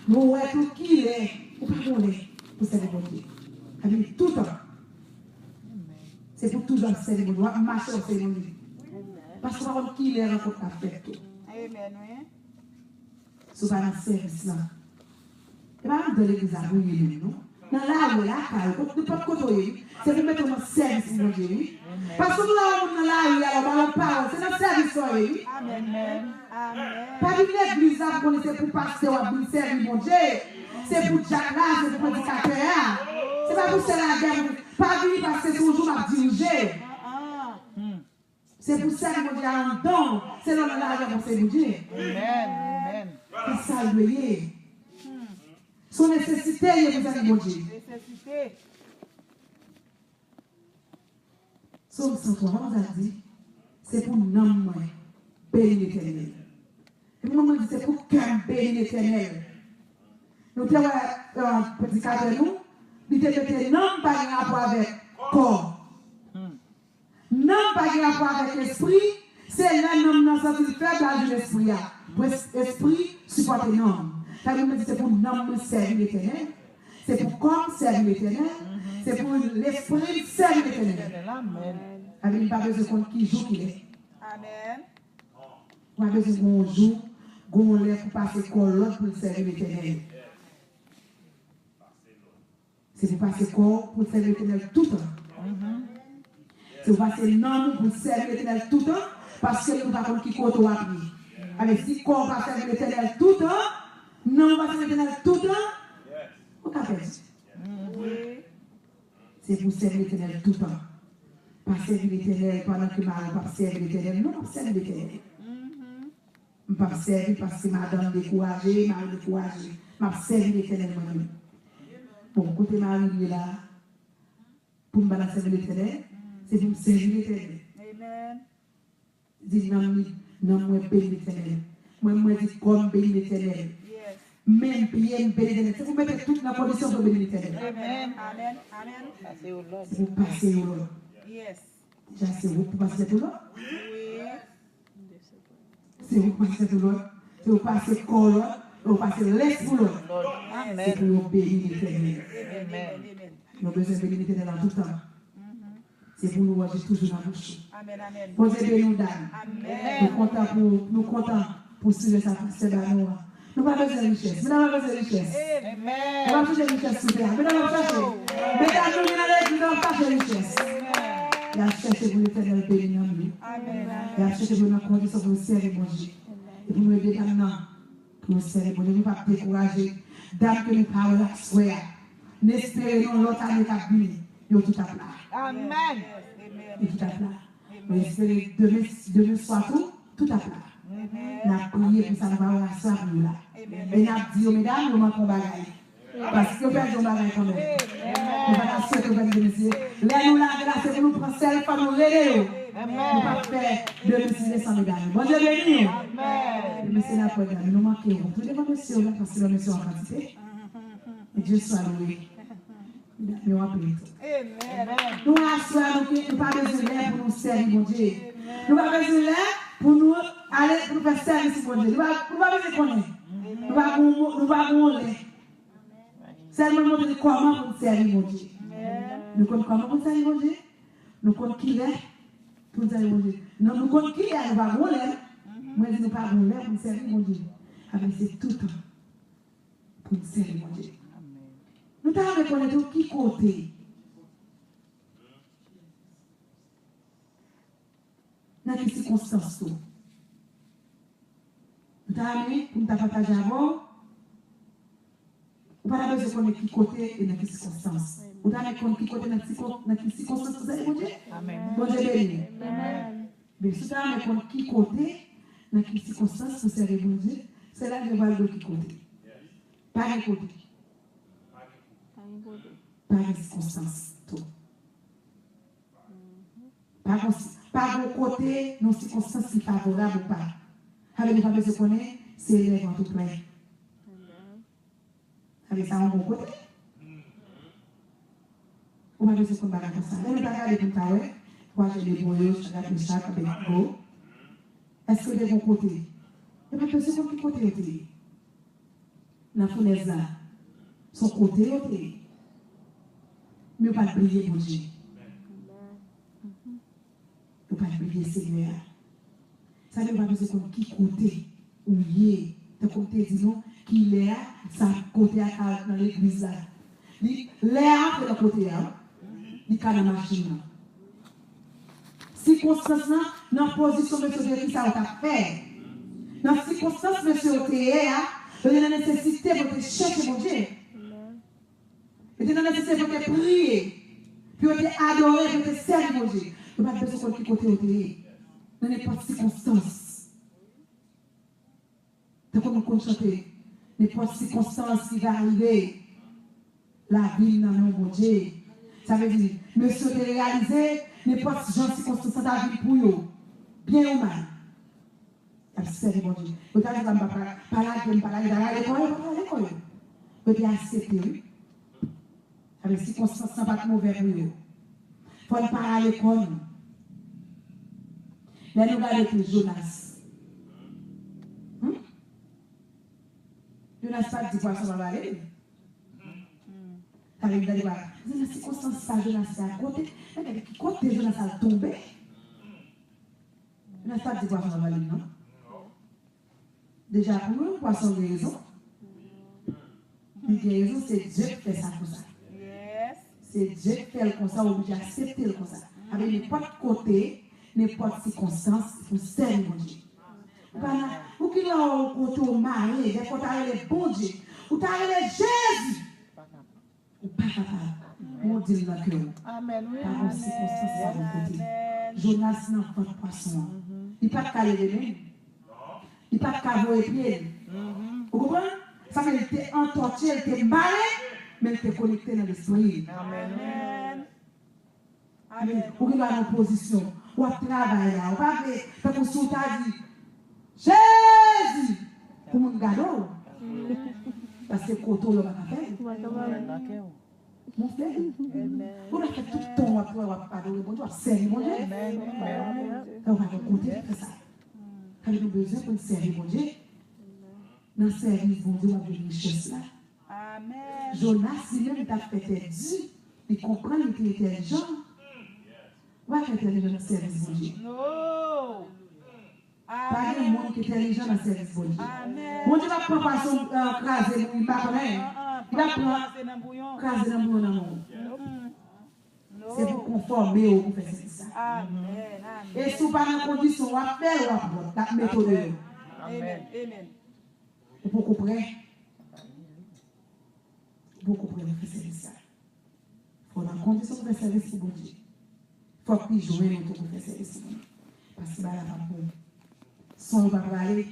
Nous, ouais, tout qui est, ou pas qu'on est, pour servir bon Dieu. Avec tout le temps. C'est pour toujours servir bon Dieu. Marcher au servir bon Dieu. Parce que par contre, qui est rencontre à faire tout. Amen, oui. Ce n'est pas un service là. Ce n'est pas dans l'église à vous, non? Dans la rue, c'est pour mettre un service pour Dieu. Parce que nous avons dans la rue, alors on parle, c'est un service pour Dieu. Amen. Amen. Pas de l'église là, c'est pour pasteur ou pour servir mon Dieu. C'est pour Jack là, c'est pour prédicateur. C'est pas pour servir la guerre. Pas venir parce que c'est toujours à diriger. C'est pour servir mon Dieu en don. C'est dans la guerre pour servir Dieu. Amen. C'est ça, il est. Son nécessité, il est pour servir mon Dieu. Nécessité. Somme 103, on a dit, c'est pour nous bénir l'Éternel. Et moi, je dis, c'est pour qu'on bénisse l'Éternel. Nous avons un petit cadre de nous, il était non pas de rapport avec corps. Non pas de rapport avec l'esprit, c'est là que nous avons sorti faible de l'esprit. Pour l'esprit, supporter l'homme. Ça veut dire c'est pour nous servir l'Éternel. C'est pour corps servir l'Éternel. C'est pour l'esprit servir l'Éternel. Amen. Avec pas besoin de qui joue qu'il est. Amen. Pas besoin de jour, qu'on lève pour passer corps pour servir l'Éternel. C'est pour passer corps pour servir l'Éternel tout le temps. C'est pour passer nom pour servir l'Éternel tout le temps, parce que nous ne savons pas qui compte ou appris. Avec si corps va servir l'Éternel tout le temps, non va servir l'Éternel tout le temps, on a perdu. C'est pour servir l'Éternel tout le temps. Pas servir l'Éternel pendant que Marie pas servir l'Éternel. Non, pas servir l'Éternel. Je ne pas servir parce que madame découragée, Marie découragée. Je vais servir l'Éternel moi-même. Bon, côté Marie est là, pour me servir l'Éternel, c'est pour me servir l'Éternel. Amen. Dis non, moi, bénis l'Éternel. Moi, dis comme bénis l'Éternel. Yes. Même payer, bénis l'Éternel. C'est pour mettre toute la condition pour bénir l'Éternel. Amen. Amen. Amen. C'est pour passer au Lord. Yes. Déjà, c'est vous pour passer au Lord. Oui. C'est vous pour passer au Lord. C'est pour passer au Lord. C'est pour passer l'esprit au Lord. C'est pour nous bénir l'Éternel. Amen. Nous avons besoin de bénir l'Éternel en tout temps. C'est pour nous voir toujours dans la bouche. Amen. Amen. Bon Dieu bénis nous, dame. Amen. Nous comptons pour suivre sa pasteur dans nous. Nous n'avons pas besoin de richesse. Nous n'avons pas besoin de richesse. Amen. Nous n'avons pas besoin de richesse. Nous n'avons pas besoin de richesse. Nous n'avons pas besoin de richesse. Il a cherché pour l'Éternel bénir nous. Il a cherché pour nous conditions pour nous servir, mon Dieu. Et pour nous aider maintenant, pour nous servir, pour nous ne pas décourager. Dame que nous parlons la soirée. N'espérons l'autre année qui a venu. Il y a tout à plat. Amen. Il y a tout à plat. Nous espérons demain soir tout à plat. Nous avons prié pour ça, nous allons rassurer nous là. Et nous avons dit aux mesdames, nous manquons bagaille. Parce que nous perdons bagaille quand même. Nous allons souhaiter que vous bénissez. Là, nous là, c'est pour nous prendre celle pour nous aider. Nous ne pas faire de bénissez sans mesdames. Bon Dieu béni. Amen. Monsieur la première, nous manquons. Tous les monsieur là, parce que le monsieur en quantité. Et Dieu soit loué. Nous appelons. Nous assurons que nous n'avons pas besoin d'aide pour nous servir, mon Dieu. Nous n'avons pas besoin d'aide pour nous aller pour nous faire service, mon Dieu. Nous n'avons pas besoin de connaître. Nous n'avons pas besoin. Seulement montrer comment pour nous servir, mon Dieu. Nous connaissons comment pour nous servir, mon Dieu. Nous connaissons qui est pour nous servir, mon Dieu. Nous connaissons qui est, nous n'avons pas besoin. Moi, je n'ai pas besoin pour nous servir, mon Dieu. Avec c'est tout le temps pour nous servir, mon Dieu. Nous t'avons reconnu tout qui côté. Dans quelles circonstances tout. Nous t'avons mis pour nous partager avant. Vous n'avez pas besoin de connaître qui côté et dans quelles circonstances. Vous n'avez pas qui côté dans quelles circonstances vous avez, mon Dieu. Amen. Bon Dieu béni. Amen. Mais si vous n'avez pas qui côté dans quelles circonstances vous servez, mon Dieu, c'est là que je vais le qui côté. Pas un côté. Pas de circonstances, tout. Pas de côté, nos circonstances qui sont favorables ou pas. Avec les femmes qui se connaissent, c'est les gens tout plein. Avec ça, on bon côté. On va se faire comme ça. On va regarder comme ça, ouais. Moi, j'ai des boyaux, je regarde le sac avec l'eau. Est-ce que de bon côté? Et pas de ce côté était. Dans la fournaise là, son côté était. Mais pas briller pour Dieu. Ne pas briller Seigneur. Ça ne veut pas dire qui côté ou lié. De côté dit non, qui est ça côté dans l'église là. L'air de côté là. Il y a la machine. Circonstance là, dans la position de monsieur qui ça va faire. Dans la circonstance monsieur qui est là, il y a la nécessité de te chercher mon Dieu. Il y a la nécessité de te prier. Puis de te adorer, de te servir mon Dieu. Il n'y a pas besoin de qui côté au télé. Dans n'importe circonstance. Donc on peut chanter. N'importe circonstance qui va arriver. La vie dans mon Dieu. Ça veut dire, monsieur de réaliser n'importe genre de circonstance dans la vie pour vous. Bien ou mal. Observez mon Dieu. Vous avez dit, je ne vais pas parler dans l'école. Vous avez accepté. Avec les circonstances, ça ne va pas mauvais pour vous. Il faut parler à l'école. Là, nous regardons Jonas. Jonas pas dit quoi ça va aller. Avec des débats. C'est la circonstance, ça, Jonas à côté. Qui côté Jonas a tombé. Jonas pas dit quoi ça va aller, non? Déjà, pour nous, poisson de raison. Une raison, c'est Dieu qui fait ça comme ça. C'est Dieu qui fait comme ça, obligé d'accepter comme ça. Avec n'importe côté, n'importe circonstance, il faut servir mon Dieu. Ou qui l'a côté au mari, des fois, tu as les bon Dieu. Ou tu as les Jésus. Ou pas capable. Mon Dieu, dans le cœur. Amen, oui. Par une circonstance à mon côté. Jonas n'a pas de poisson. Il n'a pas de caler les mains. Il n'a pas de caveau et pieds. Vous comprenez? Ça veut dire qu'il était entorché, il était malé, mais il était connecté dans l'esprit. Amen. Amen. Ou il a une position. Ou à travailler là. Ou pas faire comme si on t'a dit Jésus! Pour mon gado. Parce que Koto le va faire. Mon frère. On a fait tout le temps après avoir parlé. On doit servir mon Dieu. On va continuer de faire ça. Quand nous avons besoin pour servir mon Dieu, dans le service, mon Dieu, on va venir richesse là. Amen. Jonas, lui-même, il a fait Dieu. Il comprend, il était intelligent. On va faire intelligent dans le service, mon Dieu. Non. Pas de monde qui est intelligent dans le service, mon Dieu. Amen. Mon Dieu va prendre façon craser, il va connaître. Il va prendre craser dans le monde. C'est pour conformer au pour faire ça. Amen. Et si vous pas dans condition, on va faire la méthode. Amen. Amen. Vous comprenez? Vous comprenez faire ça. Il faut dans condition de faire service pour Dieu. Il faut qu'il joue pour faire service. Parce que là, la femme, son va parler,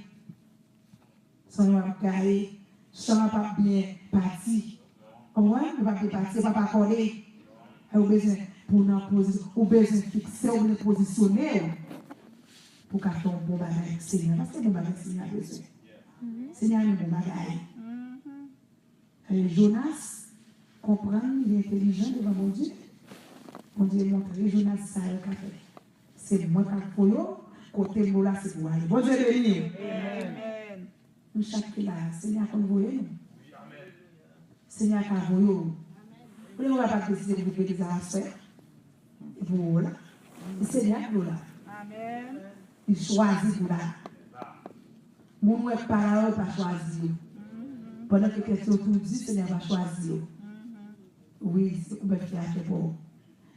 son va carrer, son va pas bien parti. Ouais, il va pas partir, il va pas accorder. Vous avez besoin pour nous positionner, vous avez besoin de fixer, vous de positionner pour qu'à ton bon bagage, Seigneur. Parce que bon bagage, Seigneur a besoin. Seigneur a un bon bagage. Jonas comprend, il est intelligent devant mon Dieu. Mon Dieu montre Jonas ça a fait. C'est moi qui ai fait. Côté de là, c'est pour aller. Bon Dieu béni. Amen. Nous chaque là, Seigneur, qu'on voit nous. Seigneur, qu'on voit nous. Vous ne pouvez pas décider de vous faire des affaires. Voilà. Le Seigneur, nous là. Amen. Il choisit nous là. Mon ouest parole pas choisi. Pendant que question tout dit, Seigneur va choisir. Oui, c'est pour faire pour.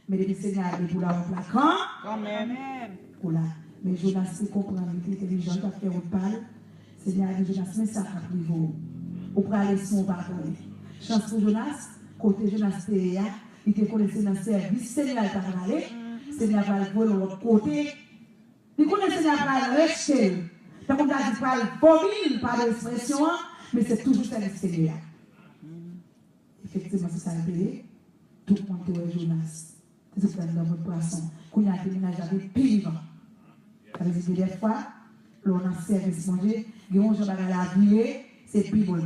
Mais le Seigneur a dit pour la plaquant. Amen. Pour là. Mais Jonas comprend, il est intelligent, il a fait une parle. Seigneur a dit, Jonas, mais ça va priver. Ou pour aller son pardon. Chance pour Jonas, côté Jonas, il était connaissé dans le service. Seigneur va parler. Seigneur va le voler de l'autre côté. Il connaît Seigneur va le rejeter. Donc on a dit pas le vomir, pas l'expression, mais c'est toujours ça l'extérieur. Effectivement, c'est ça le pays. Tout le monde est Jonas. C'est ce que dans votre poisson. Qu'on a déménagé avec pire. Ça veut dire des fois, l'on a service manger, il y a un jour à la vie, c'est plus bon.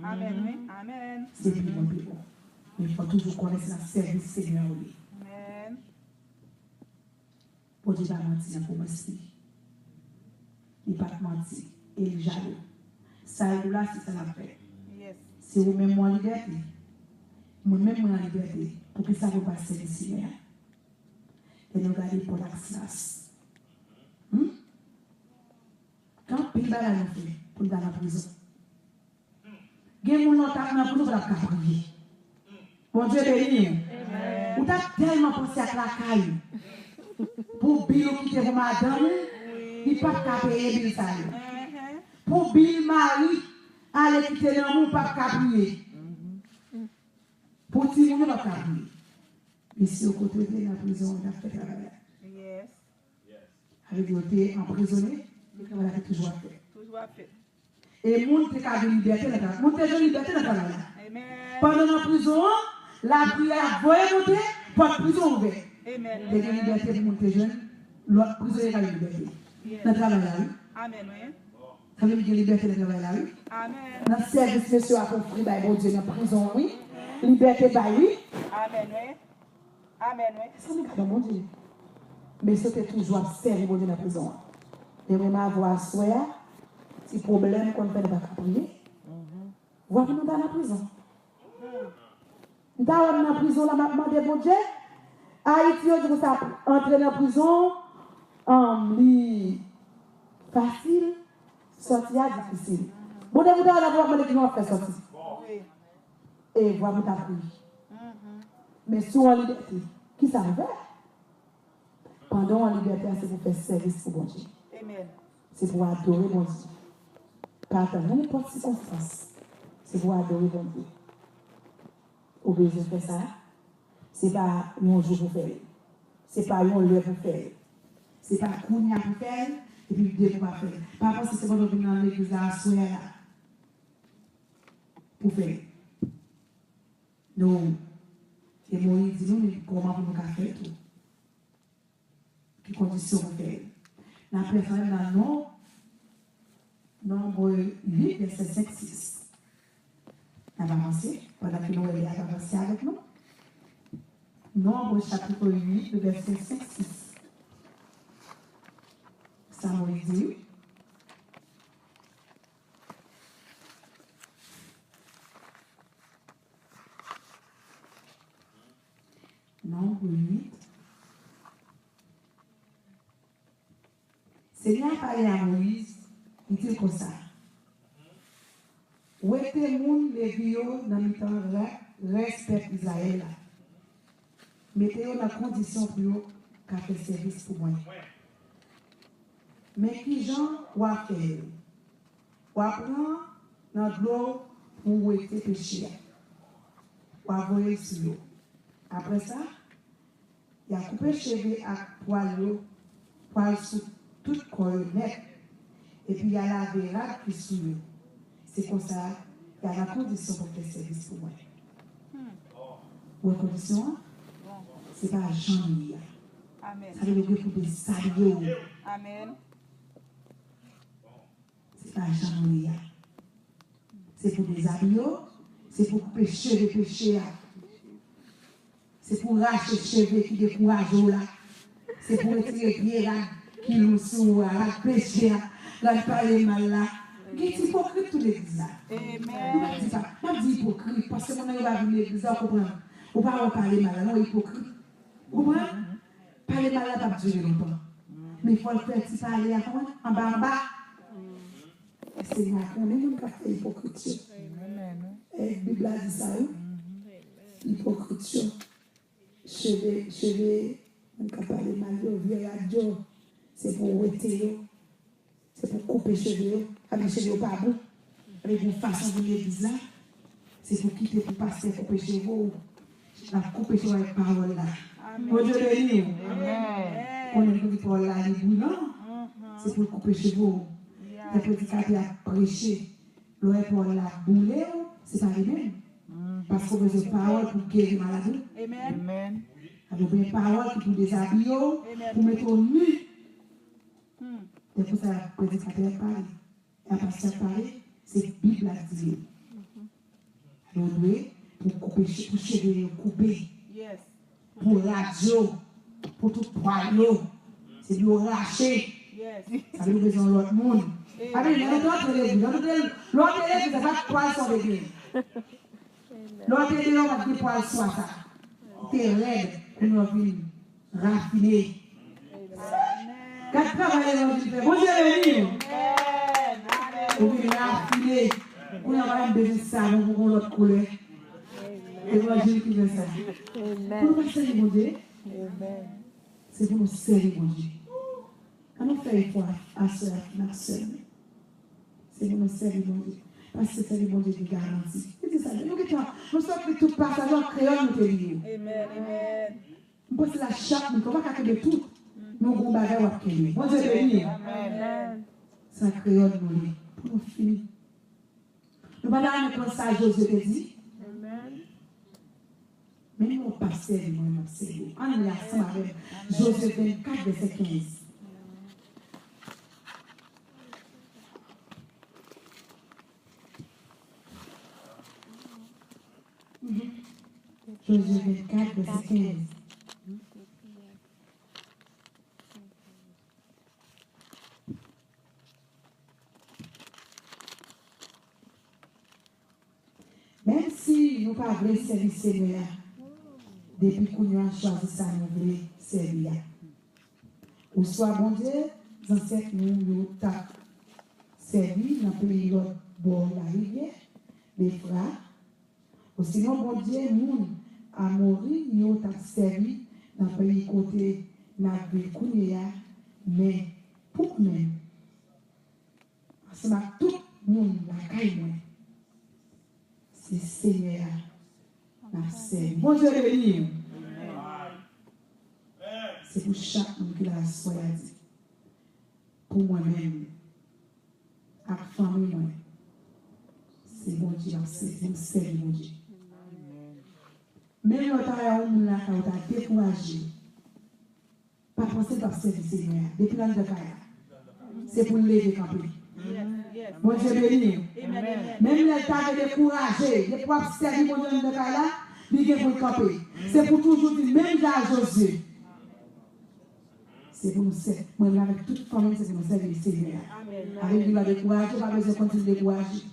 Amen. Amen. C'est plus bon. Mais il faut toujours connaître le service Seigneur. Amen. Pour dire à mentir pour moi aussi. il ne va pas mentir. Et il est jaloux. Ça, là, c'est ça la fait. Yes. C'est vous-même moi en liberté. Moi-même moi en liberté. Pour que ça ne passe pas ici. Et nous regardons pour l'axe. Quand il va nous faire pour nous dans la prison. Il y a des gens qui sont dans la prison pour la prier. Bon Dieu béni. Vous avez tellement pensé à la caille. Pour Bill qui était madame, il ne peut pas payer Bill ça. Pour Bill Marie, aller quitter l'amour, pas payer. Pour Timon, il ne peut pas payer. Mais si au côté de la prison, on a fait travail. Yes. Avec côté emprisonné, on a toujours fait. Toujours fait. Et le monde qui a de liberté, le monde qui a de liberté dans le travail. Amen. Pendant la prison, la prière va monter, pour la prison ouverte. Amen. Il y a une liberté pour monter jeune, l'autre prisonnier a une liberté. Dans le travail là, oui. Amen. Oui. Ça veut dire qu'il y a une liberté dans le travail là, oui. Amen. Dans le service, monsieur a compris, bah, bon Dieu, dans la prison, oui. Liberté, bah, oui. Amen. Oui. Amen. Oui. Ça n'est pas mon Dieu. Mais c'était toujours observé, bon Dieu, dans la prison. Et même avoir soin, si problème qu'on fait de pas prier, voilà nous dans la prison. Dans la prison, là, m'a demandé, bon Dieu, Haïti, on dit ça, entrer dans la prison, facile, sortir difficile. Bon Dieu, vous allez avoir demandé qui nous a fait sortir. Oui. Et voilà, nous avons prié. Mais si on est en liberté, qui ça fait? Pendant en liberté, c'est pour faire service pour bon Dieu. Amen. C'est pour adorer bon Dieu. Pas attendre n'importe quelle circonstance. C'est pour adorer bon Dieu. Au besoin de faire ça, ce n'est pas un jour pour faire. Ce n'est pas un lieu pour faire. Ce n'est pas un coup pour faire et puis deux pour faire. Par contre, c'est quand on vient dans l'église à soir pour faire. Non. Et Moïse dit nous, comment pour nous faire tout. Quelles conditions pour faire. La personne dans le nombre 8, verset 5-6. On va avancer, pendant que Noël est avancé avec nous. Nombre chapitre 8, verset 5-6. Ça Moïse dit. Nombre 8. Seigneur a parlé à Moïse, il dit comme ça. Où était le monde, les vieux, dans le temps, respect Israël. Mettez-vous dans la condition pour vous faire service pour moi. Mais qui gens ou à faire? Ou à prendre dans l'eau pour être péché. Ou à voler sur l'eau. Après ça, il a coupé les cheveux à poil sous tout corps net. Et puis il y a la verrade qui sous lui. C'est comme ça, il y a la condition pour faire service pour moi. Ou la condition, c'est pas Jean-Louis. Amen. Ça veut dire pour des saluts. Amen. C'est pas Jean-Louis. C'est pour des habits, c'est pour pécher les péchés. C'est pour racheter les cheveux qui découragent là. C'est pour retirer les pieds là, qui nous sont là, péché là, parler mal là. Il est hypocrite tout l'église là. Amen. On dit hypocrite parce que mon ami va venir l'église, on comprend. On ne peut pas parler mal là, non, hypocrite. Vous comprenez? Parler mal là, pas durer longtemps. Mais il faut le faire si parler en bas en bas. C'est là qu'on est même pas fait hypocrite. Et la Bible a dit ça, hypocrite. Cheveux, on ne peut pas parler mal, c'est pour ouéter, c'est pour couper les cheveux, avec les cheveux pas bon, avec une façon de l'église là, c'est pour quitter, pour passer, couper les cheveux, couper les cheveux avec parole là. Bon Dieu béni. On est dit pour la non, c'est pour couper les cheveux. Les prédicateurs à prêcher, l'oreille pour la bouler, c'est pas les mêmes. Parce qu'on veut des paroles pour guérir maladie. Amen. Avec des paroles qui pour déshabiller, pour mettre au nu. C'est pour ça que le prédicateur parle. Et à pasteur parle, c'est la Bible à dire. On doit pour couper, pour cheveux, couper. Pour radio, pour tout poil, c'est du racher. Yes. Ça veut dire besoin de l'autre monde. Allez, l'autre élève, c'est pas poil sur l'église. L'autre élève, on va dire poil sur ça. T'es raide pour nous venir raffiner. Quatre fois, l'évangile fait. Bon Dieu, béni. Pour venir raffiner. On a même besoin de ça, nous avons l'autre couleur. L'évangile qui veut ça. Pour nous servir, mon Dieu. C'est pour nous servir, mon Dieu. On nous fait foi à cela, ma soeur. C'est pour nous servir, mon Dieu. Parce que c'est le bon Dieu qui garantit. C'est ça. Nous sommes tout passage en créole, nous te disons. Amen. Amen. Nous pensons la chape, nous ne pouvons pas de tout. Nous avons bagage à créer. Bon Dieu béni. Amen. Ça créole, nous. Pour nous finir. Nous allons prendre ça, Josué te dit. Même mon pasteur, moi, c'est vous. On est ensemble avec Josué 24, verset 15. Josué 24, verset 15. Même si nous ne pouvons pas servir Seigneur, depuis que nous avons choisi ça, nous voulons servir. Ou soit, bon Dieu, les ancêtres nous ont servi dans le pays de la rivière, les frères. Ou sinon, bon Dieu, nous à mourir, nous ont servi dans le pays côté de la ville, mais pour nous, c'est tout le monde, la caille, c'est Seigneur. Bon Dieu béni. C'est pour chaque monde qui l'a choisi. Pour moi-même, avec la famille, c'est bon Dieu, c'est bon Dieu. Même le travail où on a découragé, pas penser par servir Seigneur, depuis l'année de carrière. C'est pour lever camper. Bon Dieu béni. Même les tas découragés, les propres servir mon Dieu de carrière, il vient pour le camper. C'est pour toujours dire, même à Josué. C'est pour nous servir. Moi, avec toute famille, c'est pour nous servir le Seigneur. Avec lui, il va décourager, pas besoin de continuer de décourager.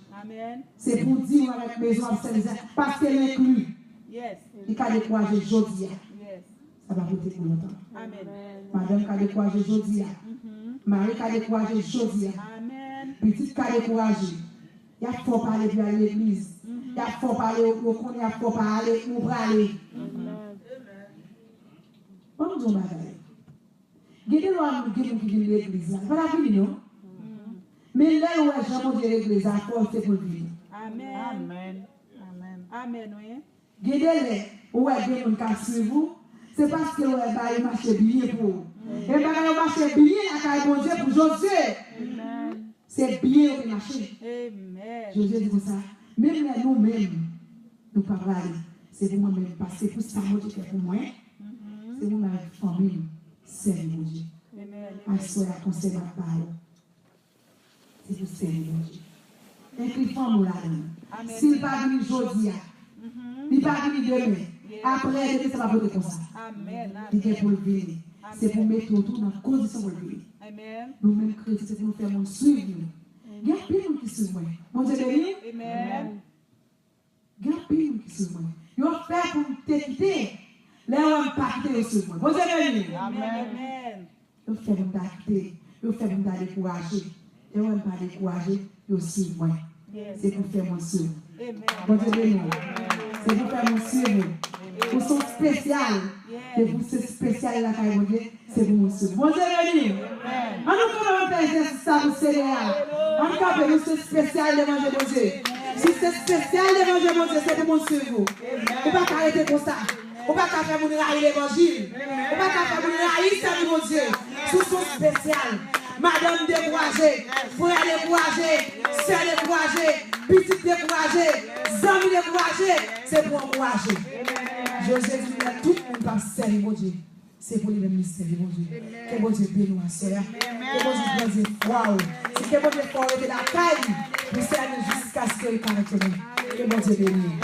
C'est pour dire, avec besoin de servir, parce qu'elle inclut. Il a découragé aujourd'hui. Ça va voter pour longtemps. Madame a découragé aujourd'hui. Marie a découragé aujourd'hui. Petite a découragé. Il faut parler à l'église. Il faut parler au con, il faut parler au braler. On nous dit bagaille. Gardez l'homme qui vient de l'église. Pas la vie, non? Mais là où est Jean de l'église, à force c'est pour vivre. Amen. Amen, oui. Gardez-les où est bien on casse sur vous. C'est parce que vous avez marché bien pour vous. Et vous avez marché bien à la bon Dieu pour Josué. C'est bien au marché. Amen. Josué dit ça. Même nous-mêmes, nous ne pouvons pas aller. C'est pour moi-même, parce que pour ça, moi, je fais pour moi. C'est pour ma famille, c'est mon Dieu. Assoyez à conseiller ma parole. C'est pour ça, mon Dieu. Et puis, femme, là, s'il ne va pas venir aujourd'hui, il ne va pas venir demain. Après, ça va voter comme ça. Il est pour le venir. C'est pour mettre tout dans la condition pour le venir. Nous-mêmes, chrétiens, c'est pour nous faire mon suivre. Il y a plein de gens qui suivent moi. Mon Dieu béni. Amen. Il y a plein de gens qui suivent moi. Ils ont fait pour me quitter. Là, on ne pas quitter les suivre moi. Mon Dieu béni. Amen. Ils ont fait pour me quitter. Ils ont fait pour me décourager. Et on ne pas décourager. Ils suivent moi. C'est pour faire mon suivre. Mon Dieu béni. C'est pour faire mon suivre. Pour son spécial. Et pour ce spécial là, mon Dieu, c'est pour mon suivre. Mon Dieu béni. On nous comment faire ça pour Seigneur. On peut nous ce spécial de manger mon Dieu. Si c'est spécial de manger mon Dieu, c'est pour mon suivre. On ne peut pas arrêter comme ça. On ne peut pas faire mon l'évangile. On ne peut pas faire mon ça mon Dieu. Sous son spécial. Madame découragée, frère découragé, sœur découragée, petite découragée, amis découragés, c'est pour encourager. Josué dit que tout le monde va servir mon Dieu. C'est pour lui-même servir mon Dieu. Que mon Dieu bénisse ma soeur. Que mon Dieu bénisse wow. C'est que mon Dieu faut arrêter la taille pour servir jusqu'à ce qu'il paraisse. Que mon Dieu bénisse.